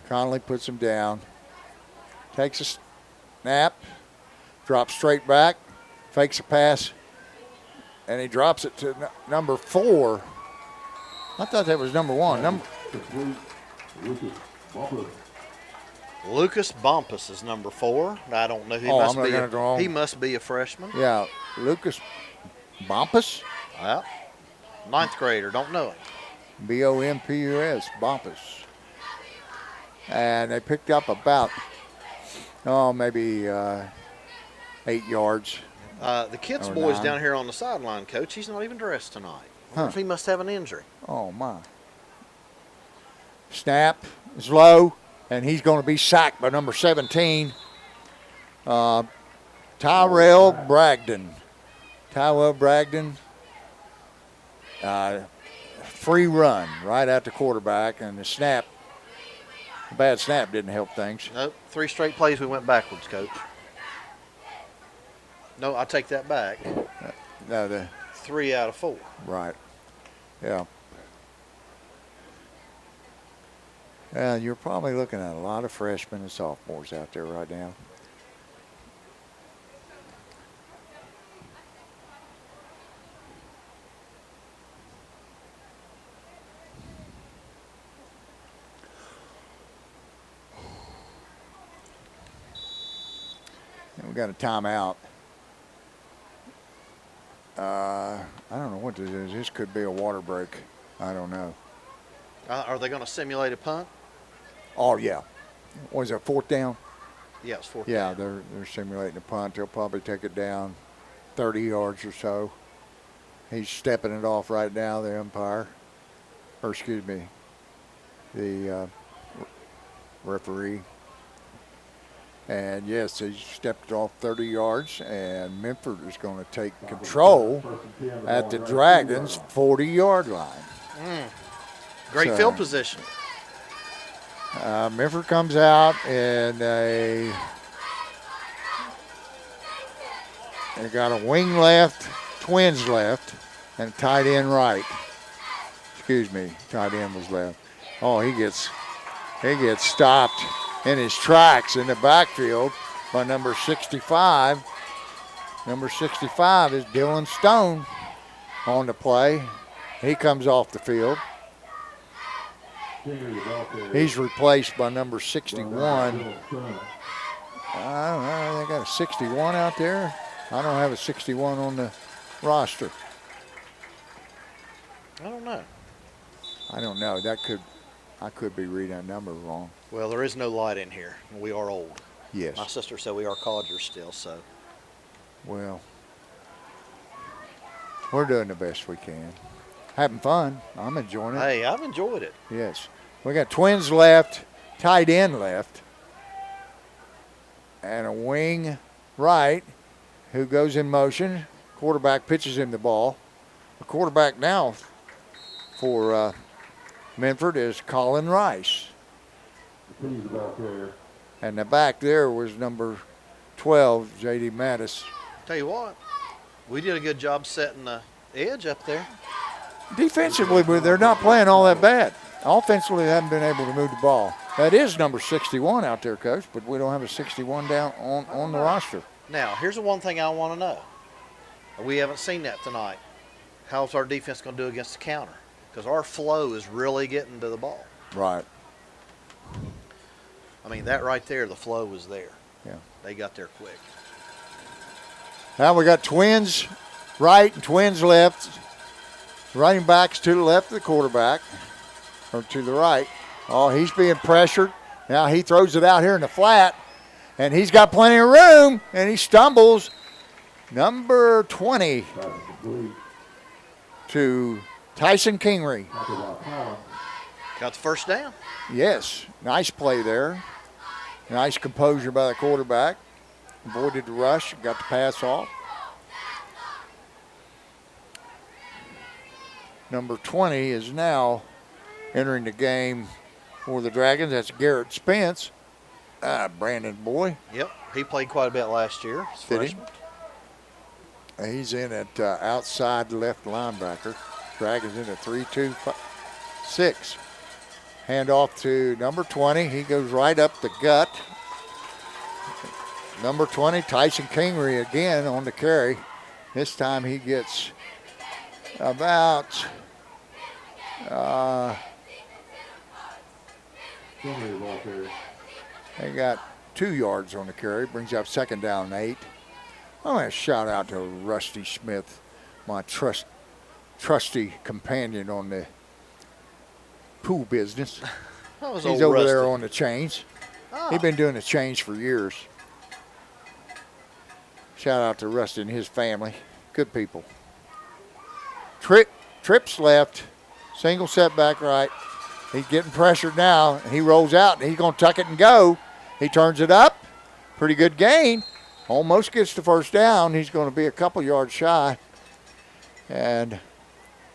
A: Conley puts him down. Takes a snap. Drops straight back. Fakes a pass. And he drops it to number 4. I thought that was number 1.
B: Lucas Bumpus is number 4. I don't know. He must be a freshman.
A: Yeah, Lucas Bumpus.
B: Well, 9th grader. Don't know him.
A: Bompus, Bumpus. And they picked up about, maybe 8 yards.
B: The kid's boy's down here on the sideline, Coach. He's not even dressed tonight. He must have an injury.
A: Oh, my. Snap is low, and he's going to be sacked by number 17, Tyrell Bragdon. Tyrell Bragdon, free run right at the quarterback, and the bad snap didn't help things.
B: Nope, 3 straight plays we went backwards, Coach. No, I take that back.
A: No,
B: 3 out of 4.
A: Right. Yeah. You're probably looking at a lot of freshmen and sophomores out there right now. And we got a timeout. I don't know what this is. This could be a water break. I don't know.
B: Are they going to simulate a punt?
A: Oh, yeah. Was it 4th down?
B: Yeah, it's 4th
A: down.
B: down.
A: They're simulating a punt. They'll probably take it down 30 yards or so. He's stepping it off right now, the umpire. Or, excuse me, the referee. And, yes, he stepped it off 30 yards, and Minford is going to take control at the Dragons' 40-yard line.
B: Great field position.
A: Minford comes out and they got a wing left, twins left, and tight end right. Excuse me, tight end was left. Oh, he gets stopped in his tracks in the backfield by number 65. Number 65 is Dylan Stone on the play. He comes off the field. He's replaced by number 61. I don't know. They got a 61 out there. I don't have a 61 on the roster.
B: I don't know.
A: I don't know. I could be reading that number wrong.
B: Well, there is no light in here. We are old.
A: Yes.
B: My sister said we are codgers still, so.
A: Well, we're doing the best we can. Having fun. I'm enjoying it.
B: Hey, I've enjoyed it.
A: Yes. We got twins left, tight end left, and a wing right. who goes in motion. Quarterback pitches him the ball. The quarterback now for Minford is Colin Rice. And the back there was number 12, J.D. Mattis.
B: Tell you what, we did a good job setting the edge up there.
A: Defensively, they're not playing all that bad. Offensively, they haven't been able to move the ball. That is number 61 out there, Coach, but we don't have a 61 down on the roster.
B: Now, here's the one thing I want to know. We haven't seen that tonight. How's our defense going to do against the counter? Because our flow is really getting to the ball.
A: Right.
B: I mean, that right there, the flow was there.
A: Yeah.
B: They got there quick.
A: Now we got twins right and twins left. Running backs to the left of the quarterback, or to the right. Oh, he's being pressured. Now he throws it out here in the flat, and he's got plenty of room, and he stumbles. Number 20 to Tyson Kingery.
B: Got the first down.
A: Yes, nice play there. Nice composure by the quarterback. Avoided the rush, got the pass off. Number 20 is now entering the game for the Dragons. That's Garrett Spence. Brandon boy.
B: Yep, he played quite a bit last year.
A: Did he? He's in at outside left linebacker. Dragons in a 3-2-6. Hand off to number 20. He goes right up the gut. Number 20, Tyson Kingery again on the carry. This time he gets about they got 2 yards on the carry. Brings up second down and 8. I want to shout out to Rusty Smith, my trusty companion on the pool business. He's over there on the chains.
B: Oh.
A: He's been doing the chains for years. Shout out to Rusty and his family. Good people. Trips left. Single setback right. He's getting pressured now. He rolls out, and he's going to tuck it and go. He turns it up. Pretty good gain. Almost gets the first down. He's going to be a couple yards shy. And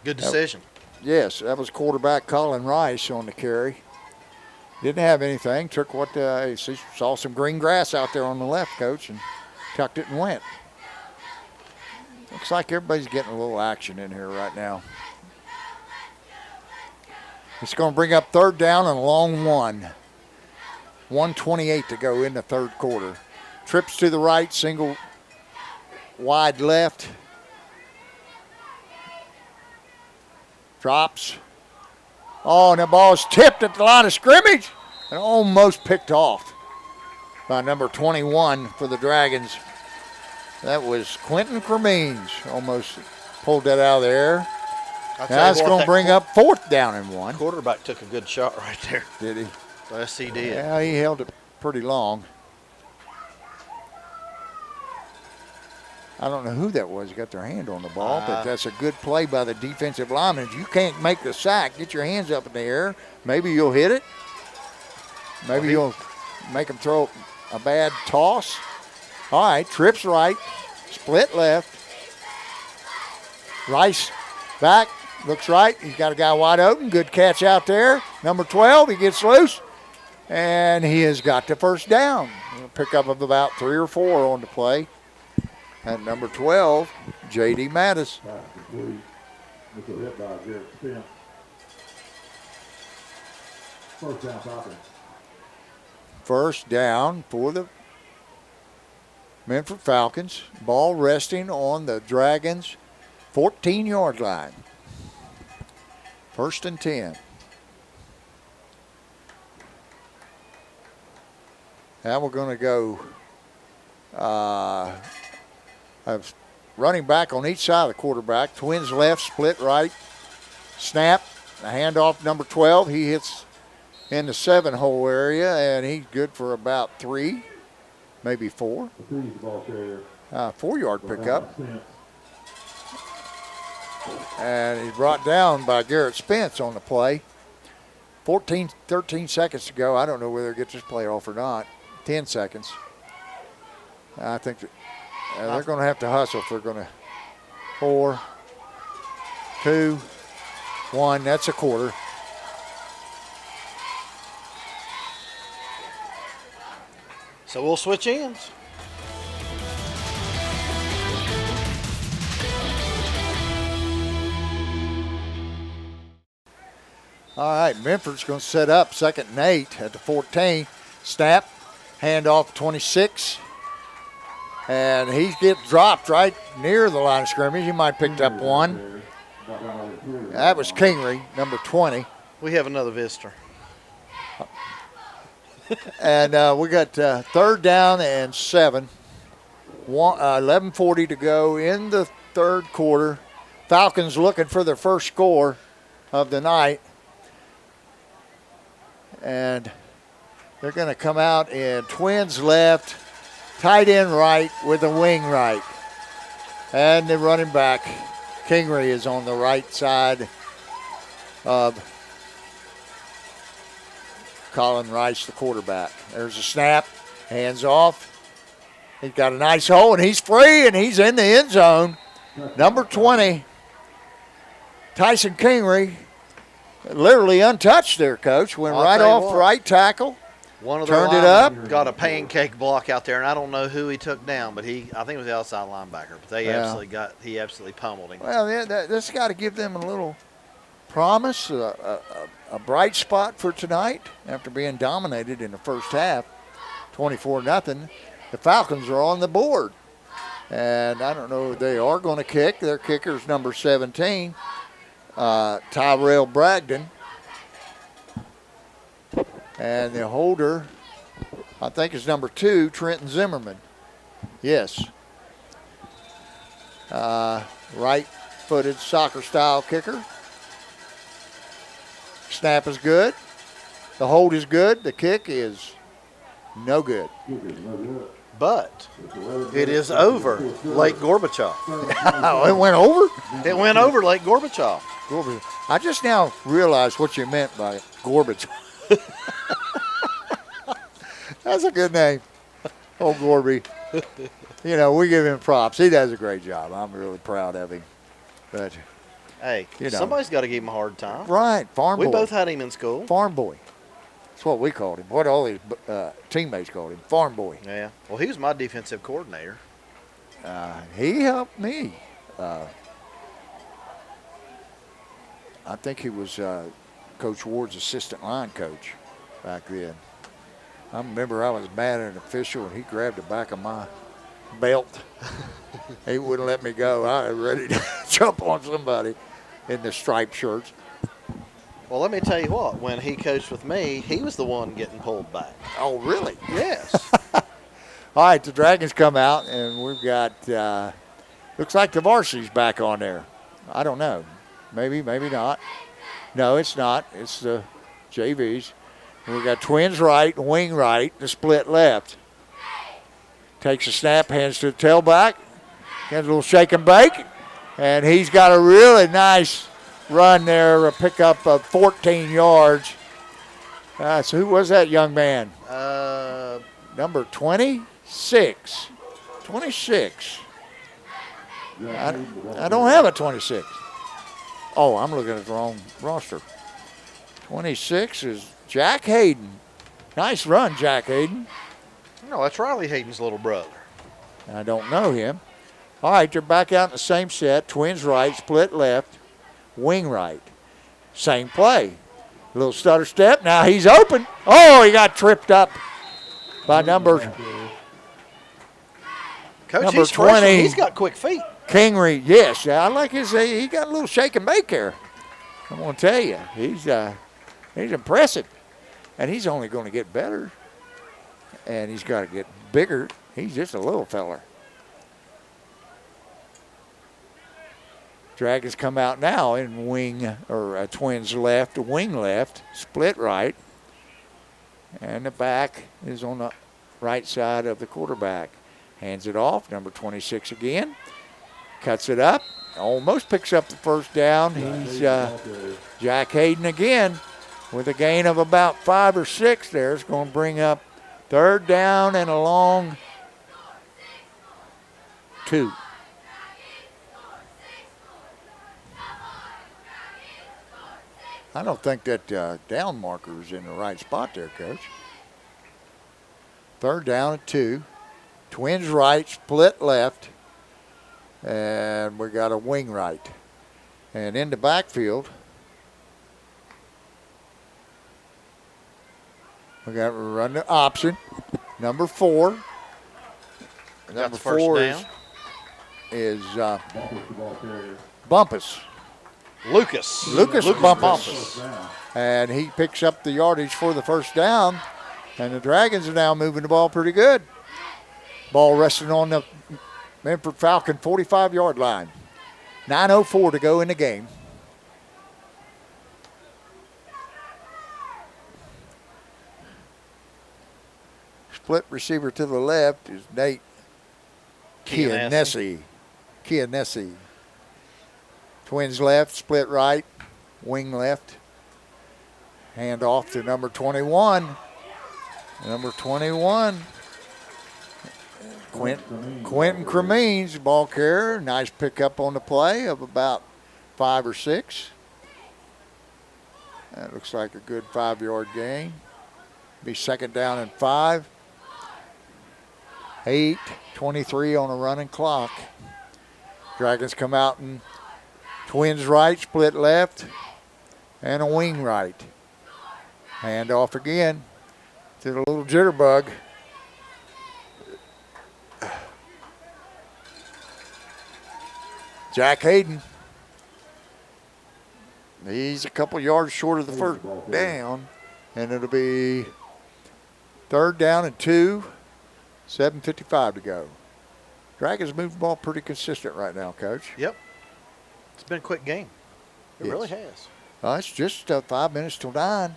B: good decision.
A: Yes, that was quarterback Colin Rice on the carry. Didn't have anything. Took what he saw some green grass out there on the left, Coach, and tucked it and went. Looks like everybody's getting a little action in here right now. It's going to bring up third down and a long one. 1:28 to go in the third quarter. Trips to the right, single wide left. Drops. Oh, and the ball is tipped at the line of scrimmage and almost picked off by number 21 for the Dragons. That was Quentin Cremines. Almost pulled that out of there. Now it's going to bring up fourth down and 1.
B: Quarterback took a good shot right there.
A: Did he?
B: Yes, he did.
A: Yeah, he held it pretty long. I don't know who that was. Got their hand on the ball, but that's a good play by the defensive lineman. If you can't make the sack, get your hands up in the air. Maybe you'll hit it. Maybe you'll make them throw a bad toss. All right, trips right, split left. Rice back, looks right. He's got a guy wide open. Good catch out there. Number 12, he gets loose, and he has got the first down. Pick up of about 3 or 4 on the play. At number 12, J.D. Mattis. First down for the Minford Falcons. Ball resting on the Dragons' 14-yard line. First and 10. Now we're going to go running back on each side of the quarterback. Twins left, split right. Snap, a handoff number 12. He hits in the 7-hole area, and he's good for about 3, maybe 4. 4-yard pickup. And he's brought down by Garrett Spence on the play. 13 seconds to go. I don't know whether he gets this play off or not. 10 seconds. I think that They're going to have to hustle if they're going to. 4, 2, 1. That's a quarter.
B: So we'll switch ends.
A: All right, Minford's going to set up 2nd and 8 at the 14. Snap, handoff 26. And he gets dropped right near the line of scrimmage. He might have picked up one. That was Kingery, number 20.
B: We have another visitor.
A: And we got 3rd down and 7. 11:40 to go in the 3rd quarter. Falcons looking for their first score of the night. And they're going to come out in twins left, tight end right with a wing right. And the running back, Kingery, is on the right side of Colin Rice, the quarterback. There's a snap, hands off. He's got a nice hole, and he's free, and he's in the end zone. Number 20, Tyson Kingery, literally untouched there, Coach. Went right off right tackle.
B: One of
A: turned it up.
B: Got a pancake block out there, and I don't know who he took down, but I think it was the outside linebacker. But he absolutely pummeled him.
A: Well, that's got to give them a little promise, a bright spot for tonight after being dominated in the first half, 24-0. The Falcons are on the board, and I don't know if they are going to kick. Their kicker's number 17, Tyrell Bragdon. And the holder, I think, is number 2, Trenton Zimmerman. Yes. Right-footed soccer-style kicker. Snap is good. The hold is good. The kick is no good.
B: But it is over Lake Gorbachev.
A: Oh, it went over?
B: It went over Lake Gorbachev.
A: I just now realized what you meant by Gorbachev. That's a good name. Old Gorby. You know, we give him props. He does a great job. I'm really proud of him. But,
B: hey, somebody's got to give him a hard time.
A: Right, farm boy.
B: We both had him in school.
A: Farm boy. That's what we called him. What all his teammates called him. Farm boy.
B: Yeah. Well, he was my defensive coordinator.
A: He helped me. I think he was Coach Ward's assistant line coach back then. I remember I was mad at an official, and he grabbed the back of my belt. He wouldn't let me go. I was ready to jump on somebody in the striped shirts.
B: Well, let me tell you what. When he coached with me, he was the one getting pulled back.
A: Oh, really?
B: Yes.
A: All right, the Dragons come out, and we've got, looks like the varsity's back on there. I don't know. Maybe, maybe not. No, it's not. It's the JVs. We got twins right, wing right, the split left. Takes a snap, hands to the tailback. Gets a little shake and bake. And he's got a really nice run there, a pickup of 14 yards. So who was that young man? Number 26. 26. I don't have a 26. Oh, I'm looking at the wrong roster. 26 is Jack Hayden. Nice run, Jack Hayden.
B: No, that's Riley Hayden's little brother.
A: I don't know him. All right, they're back out in the same set. Twins right, split left, wing right. Same play. A little stutter step. Now he's open. Oh, he got tripped up by number
B: Coach,
A: number
B: he's
A: 20.
B: He's got quick feet.
A: Kingery, yes. I like his. He got a little shake and bake there. I'm going to tell you, he's impressive, and he's only going to get better, and he's got to get bigger. He's just a little feller. Dragons come out now in wing or twins left, wing left, split right, and the back is on the right side of the quarterback. Hands it off, number 26 again. Cuts it up, almost picks up the first down. He's Jack Hayden again with a gain of about 5 or 6 there. It's going to bring up 3rd down and a long 2. I don't think that down marker is in the right spot there, Coach. 3rd down and 2. Twins right, split left, and we got a wing right. And in the backfield, we got to run the option. Number 4. Number 4 is Bumpus.
B: Lucas
A: Bumpus. And he picks up the yardage for the first down. And the Dragons are now moving the ball pretty good. Ball resting on the Minford Falcon 45-yard line. 9:04 to go in the game. Split receiver to the left is Nate Kianesi. Twins left, split right, wing left. Hand off to number 21. Number 21, Quentin Cremines, ball carrier. Nice pickup on the play of about 5 or 6. That looks like a good 5-yard gain. Be 2nd down and 5. 8:23 on a running clock. Dragons come out and Twins right, split left, and a wing right. Hand off again to the little jitterbug. Jack Hayden. He's a couple yards short of the first down, and it'll be 3rd down and 2, 7:55 to go. Dragons move the ball pretty consistent right now, Coach.
B: Yep. It's been a quick game. It really has.
A: It's just 5 minutes till 9.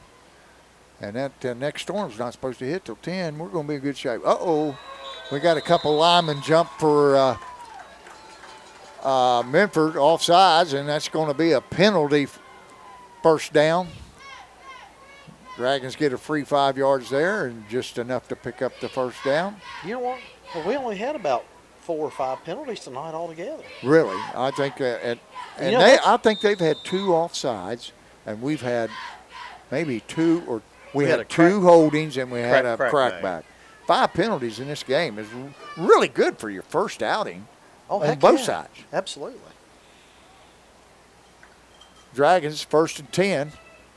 A: And that next storm's not supposed to hit till 10. We're going to be in good shape. We got a couple linemen jump for Minford offsides, and that's going to be a penalty first down. Dragons get a free 5 yards there and just enough to pick up the first down.
B: You know what? Well, we only had about 4 or 5 penalties tonight altogether.
A: Really? I think I think they've had 2 offsides, and we've had maybe 2 or we had 2 holdings and we had a crackback. 5 penalties in this game is really good for your first outing on both sides.
B: Absolutely.
A: Dragons 1st and 10.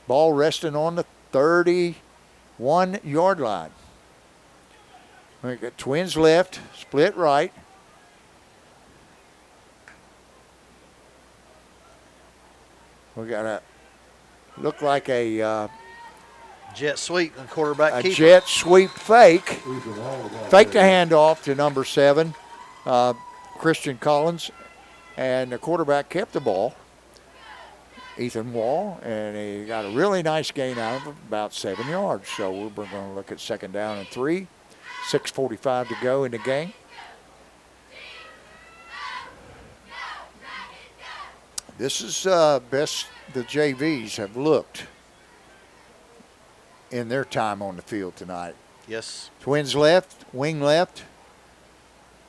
A: Ball resting on the 31-yard line. We got Twins left, split right. We got a look like a
B: jet sweep and quarterback keeper.
A: Jet sweep fake. Fake the handoff to number 7, Christian Collins, and the quarterback kept the ball, Ethan Wall, and he got a really nice gain out of it, about 7 yards. So we're going to look at 2nd down and 3. 6:45 to go in the game. This is best the JVs have looked in their time on the field tonight.
B: Yes.
A: Twins left, wing left,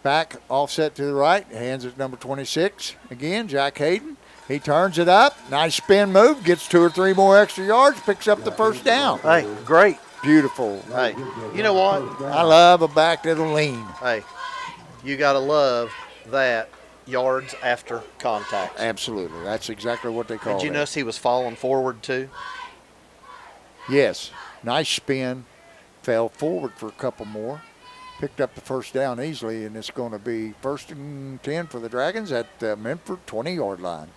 A: back offset to the right, hands it number 26. Again, Jack Hayden. He turns it up. Nice spin move, gets 2 or 3 more extra yards, picks up the first down.
B: Hey, great.
A: Beautiful.
B: Hey, you know what?
A: I love a back that'll lean.
B: Hey, you got to love that yards after contact.
A: Absolutely. That's exactly what they call it.
B: Did you notice he was falling forward too?
A: Yes. Nice spin. Fell forward for a couple more. Picked up the first down easily, and it's going to be 1st and 10 for the Dragons at the Minford 20-yard line.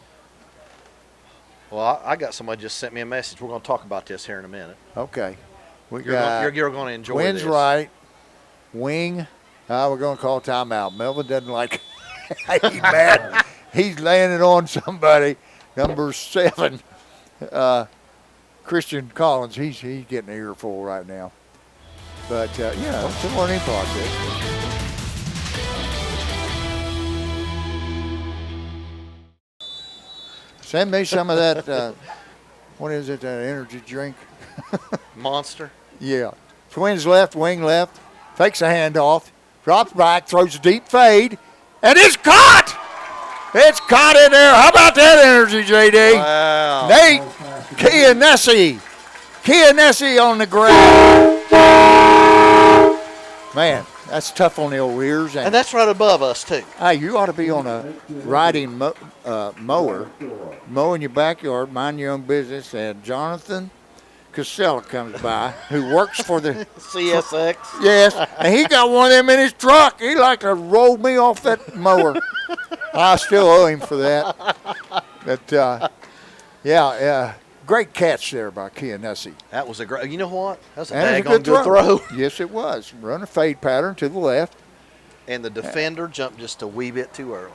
B: Well, I got somebody just sent me a message. We're going to talk about this here in a minute.
A: Okay.
B: You're going to enjoy
A: Twins
B: this.
A: right, wing. We're going to call timeout. Melvin doesn't like he's mad. He's landing on somebody. Number 7, Christian Collins. He's getting an earful right now. But, it's a learning process. Send me some of that, what is it, that energy drink?
B: Monster.
A: Yeah. Twins left, wing left, fakes a handoff, drops back, throws a deep fade, And it's caught. It's caught in there. How about that energy, JD?
B: Wow.
A: Nate Chianesi on the ground. Man, that's tough on the old ears.
B: And that's right above us, too.
A: Hey, you ought to be on a riding mower, mowing your backyard, mind your own business, and Jonathan Casella comes by, who works for the
B: CSX.
A: Yes, and he got one of them in his truck. He like to roll me off that mower. I still owe him for that. But, yeah, great catch there by Chianesi.
B: That was a great, you know what? That was a
A: And it
B: daggone good throw.
A: Yes, it was. Run a fade pattern to the left.
B: And the defender jumped just a wee bit too early.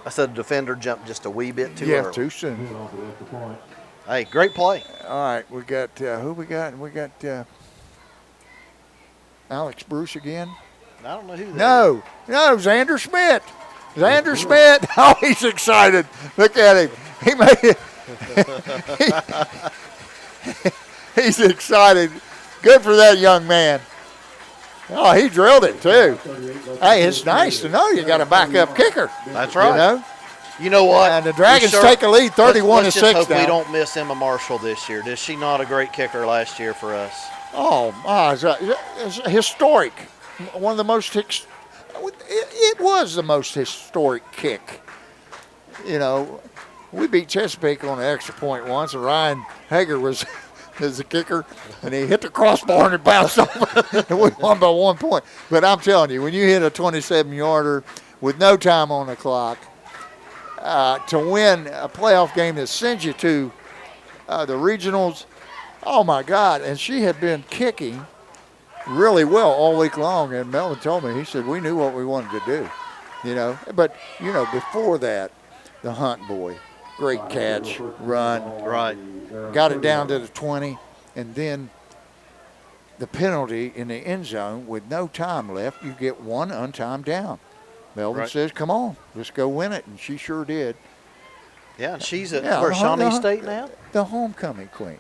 B: I said the defender jumped just a wee bit too early.
A: Too soon.
B: Hey, great play.
A: All right, we got, who we got? We got Alex Bruce again.
B: I don't know who that is.
A: No, Xander Schmidt. Xander Schmidt. Oh, he's excited. Look at him. He made it. He's excited. Good for that young man. Oh, he drilled it too. Hey, it's nice to know you got a backup kicker.
B: That's right.
A: You know
B: know what?
A: And the Dragons take a lead 31
B: let's
A: to 6
B: just hope
A: now.
B: we don't miss Emma Marshall this year. Is she not a great kicker last year for us?
A: Oh, it's historic. One of the most, it was the most historic kick. You know, we beat Chesapeake on an extra point once, and Ryan Hager was the kicker, and he hit the crossbar and it bounced over, and we won by 1 point. But I'm telling you, when you hit a 27-yarder with no time on the clock, to win a playoff game that sends you to the regionals, oh my God. And she had been kicking really well all week long, and Melvin told me, he said, we knew what we wanted to do, you know. But, you know, before that, the Hunt boy, great catch, run.
B: Right.
A: Got it down to the 20, and then the penalty in the end zone with no time left, you get one untimed down. Melvin says, come on, let's go win it, and she sure did.
B: Yeah, and she's at Shawnee State now?
A: The homecoming queen.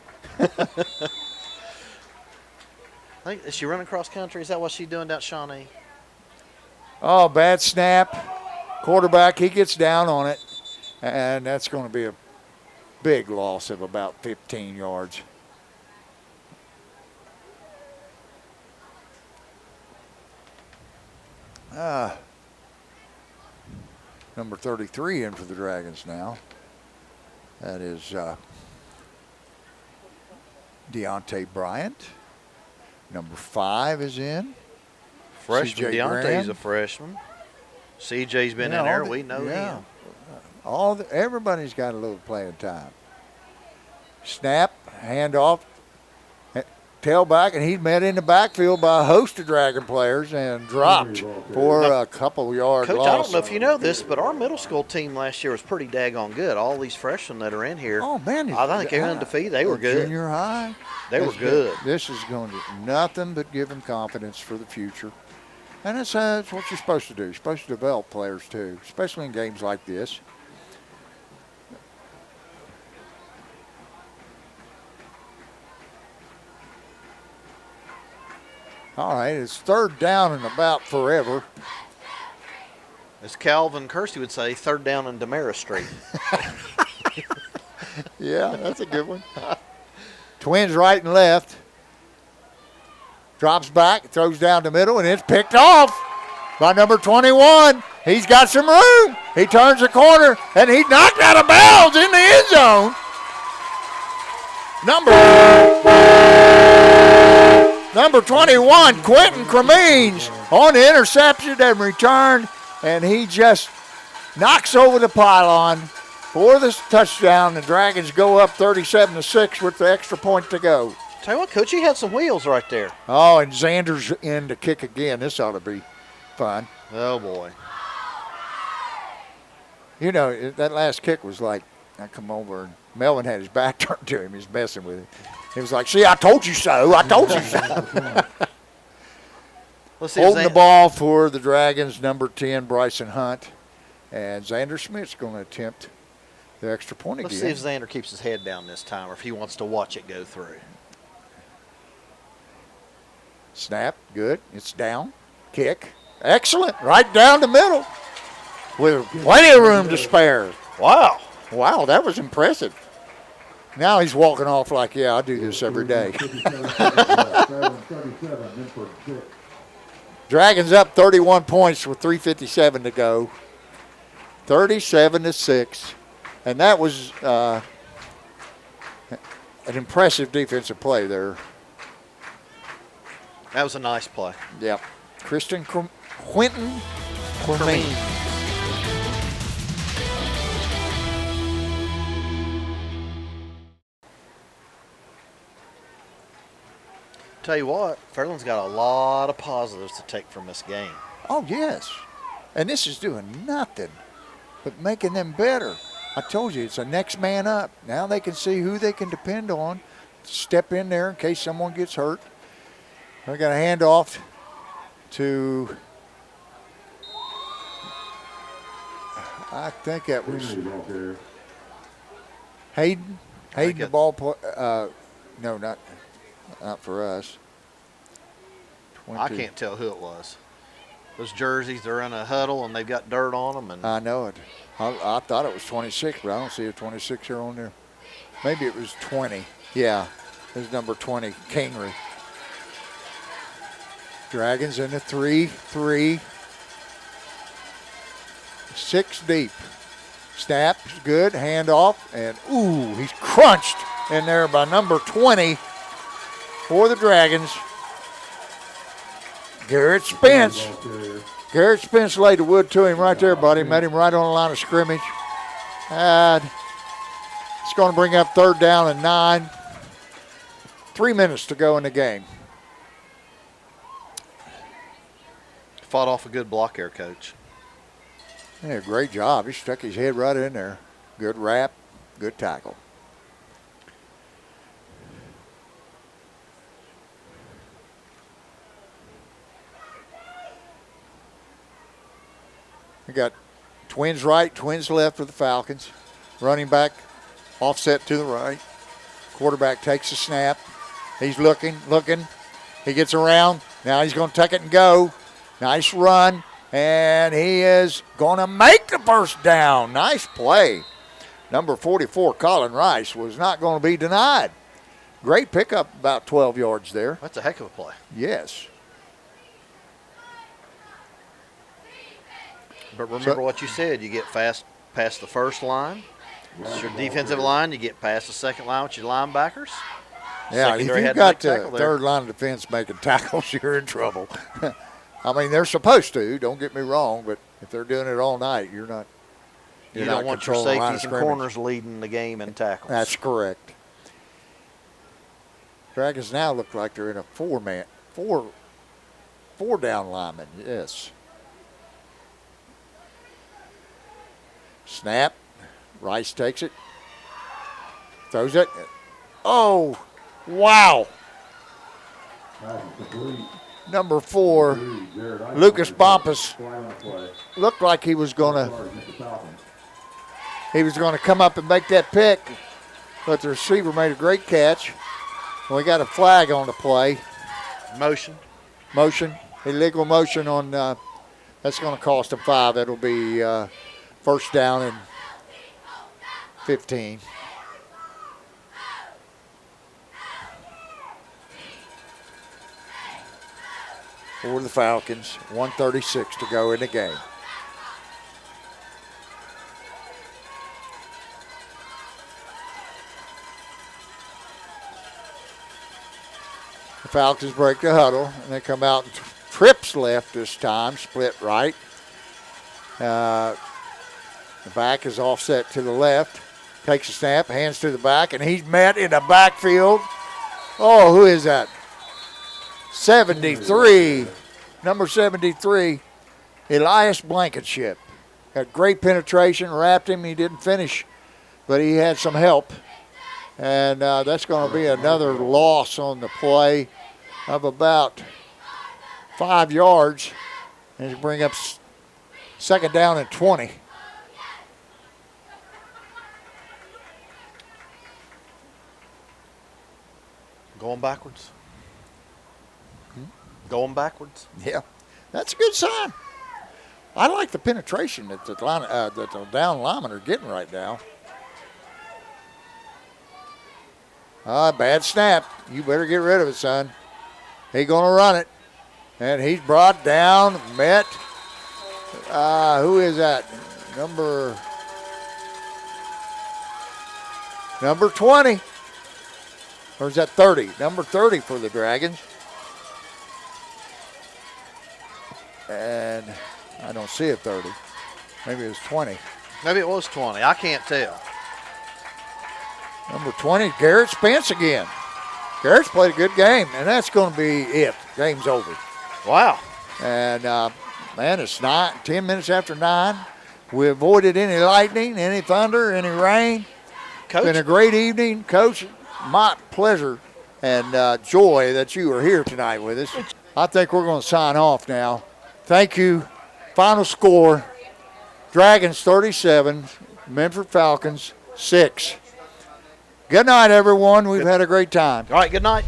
B: Is she running cross country? Is that what she's doing down at Shawnee?
A: Oh, bad snap. Quarterback, he gets down on it, and that's going to be a big loss of about 15 yards. Number 33 in for the Dragons now. That is Deontay Bryant. Number 5 is in.
B: Freshman.
A: CJ
B: Deontay's
A: Graham.
B: a freshman. CJ's been in there. We know him.
A: Everybody's got a little playing time. Snap, handoff, tailback, and he's met in the backfield by a host of Dragon players and dropped for a couple yard
B: Coach,
A: loss.
B: I don't know if you know this, but our middle school team last year was pretty daggone good. All these freshmen that are in here,
A: Oh, man.
B: I think they're undefeated. They were good.
A: Junior high.
B: They were good.
A: This is going to nothing but give them confidence for the future. And that's what you're supposed to do. You're supposed to develop players, too, especially in games like this. All right, it's third down and about forever.
B: As Calvin Kersey would say, third down in Damaris Street.
A: Yeah, that's a good one. Twins right and left. Drops back, throws down the middle, and it's picked off by number 21. He's got some room. He turns the corner, and he knocked out of bounds in the end zone. Number 21, Quentin Cremines on the interception and return, and he just knocks over the pylon for the touchdown. The Dragons go up 37-6 with the extra point to go.
B: Tell you what, Coach, he had some wheels right there.
A: Oh, and Xander's in to kick again. This ought to be fun.
B: Oh, boy.
A: You know, that last kick was like, I come over and Melvin had his back turned to him. He's messing with him. He was like, see, I told you so. I told you so. Holding the ball for the Dragons, number 10, Bryson Hunt. And Xander Smith's going to attempt the extra point again.
B: Let's see if Xander keeps his head down this time or if he wants to watch it go through.
A: Snap, good. It's down. Kick. Excellent. Right down the middle. with plenty of room to spare.
B: Wow.
A: Wow, that was impressive. Now he's walking off like, yeah, I do this every day. Dragons up 31 points with 3:57 to go. 37-6. And that was an impressive defensive play there.
B: That was a nice play.
A: Yep. Quentin Cremine.
B: Tell you what, Fairland's got a lot of positives to take from this game.
A: Oh, yes. And this is doing nothing but making them better. I told you, it's a next man up. Now they can see who they can depend on. Step in there in case someone gets hurt. We're going to hand off to, I think that was Hayden. Hayden, the ball play. No, not for us. 20.
B: I can't tell who it was. Those jerseys, they're in a huddle and they've got dirt on them. And
A: I know it. I thought it was 26, but I don't see a 26 here on there. Maybe it was 20. Yeah, there's number 20, Kingery. Dragons in the 3-3. 6 deep. Snap is good. Hand off. And, ooh, he's crunched in there by number 20 for the Dragons. Garrett Spence. Garrett Spence laid the wood to him right there, buddy. Met him right on the line of scrimmage. And it's going to bring up 3rd down and 9. 3 minutes to go in the game.
B: fought off a good block there, Coach.
A: Yeah, great job. He stuck his head right in there. Good wrap, good tackle. We got twins right, twins left for the Falcons. Running back offset to the right. Quarterback takes the snap. He's looking. He gets around. Now he's going to tuck it and go. Nice run. And he is going to make the first down. Nice play. Number 44, Colin Rice, was not going to be denied. Great pickup, about 12 yards there.
B: That's a heck of a play.
A: Yes.
B: But remember what you said. You get fast past the first line. It's your defensive line. You get past the second line with your linebackers.
A: Yeah,
B: Secondary
A: if
B: had
A: you've
B: to
A: got
B: make
A: the
B: tackle there.
A: third line of defense making tackles, you're in trouble. I mean, they're supposed to. Don't get me wrong, but if they're doing it all night, you're not.
B: You
A: not
B: don't want your
A: controlling the line of
B: safeties and
A: scrimmage.
B: corners leading the game in tackles.
A: That's correct. Dragons now look like they're in a four down lineman. Yes. Snap. Rice takes it. Throws it. Oh, wow. Number 4, Lucas Bompas looked like he was going to come up and make that pick, but the receiver made a great catch. We got a flag on the play.
B: Motion.
A: Illegal motion on. That's going to cost him 5. It'll be first down and 15. For the Falcons, 1:36 to go in the game. The Falcons break the huddle, and they come out and trips left this time, split right. The back is offset to the left. Takes a snap, hands to the back, and he's met in the backfield. Oh, who is that? 73, number 73, Elias Blankenship. Had great penetration, wrapped him. He didn't finish, but he had some help. And that's going to be another loss on the play of about 5 yards. And he'll bring up second down and 20.
B: Going backwards. Going backwards.
A: Yeah, that's a good sign. I like the penetration that that the down linemen are getting right now. Bad snap. You better get rid of it, son. He's going to run it. And he's brought down, met. Who is that? Number 20. Or is that 30? Number 30 for the Dragons. And I don't see a 30. Maybe it was 20.
B: Maybe it was 20. I can't tell.
A: Number 20, Garrett Spence again. Garrett's played a good game, and that's going to be it. Game's over.
B: Wow.
A: And, man, it's 10 minutes after 9. We avoided any lightning, any thunder, any rain.
B: Coach.
A: It's been a great evening. Coach, my pleasure and joy that you are here tonight with us. I think we're going to sign off now. Thank you. Final score, Dragons 37, Minford Falcons 6. Good night, everyone. We've had a great time.
B: All right, good night.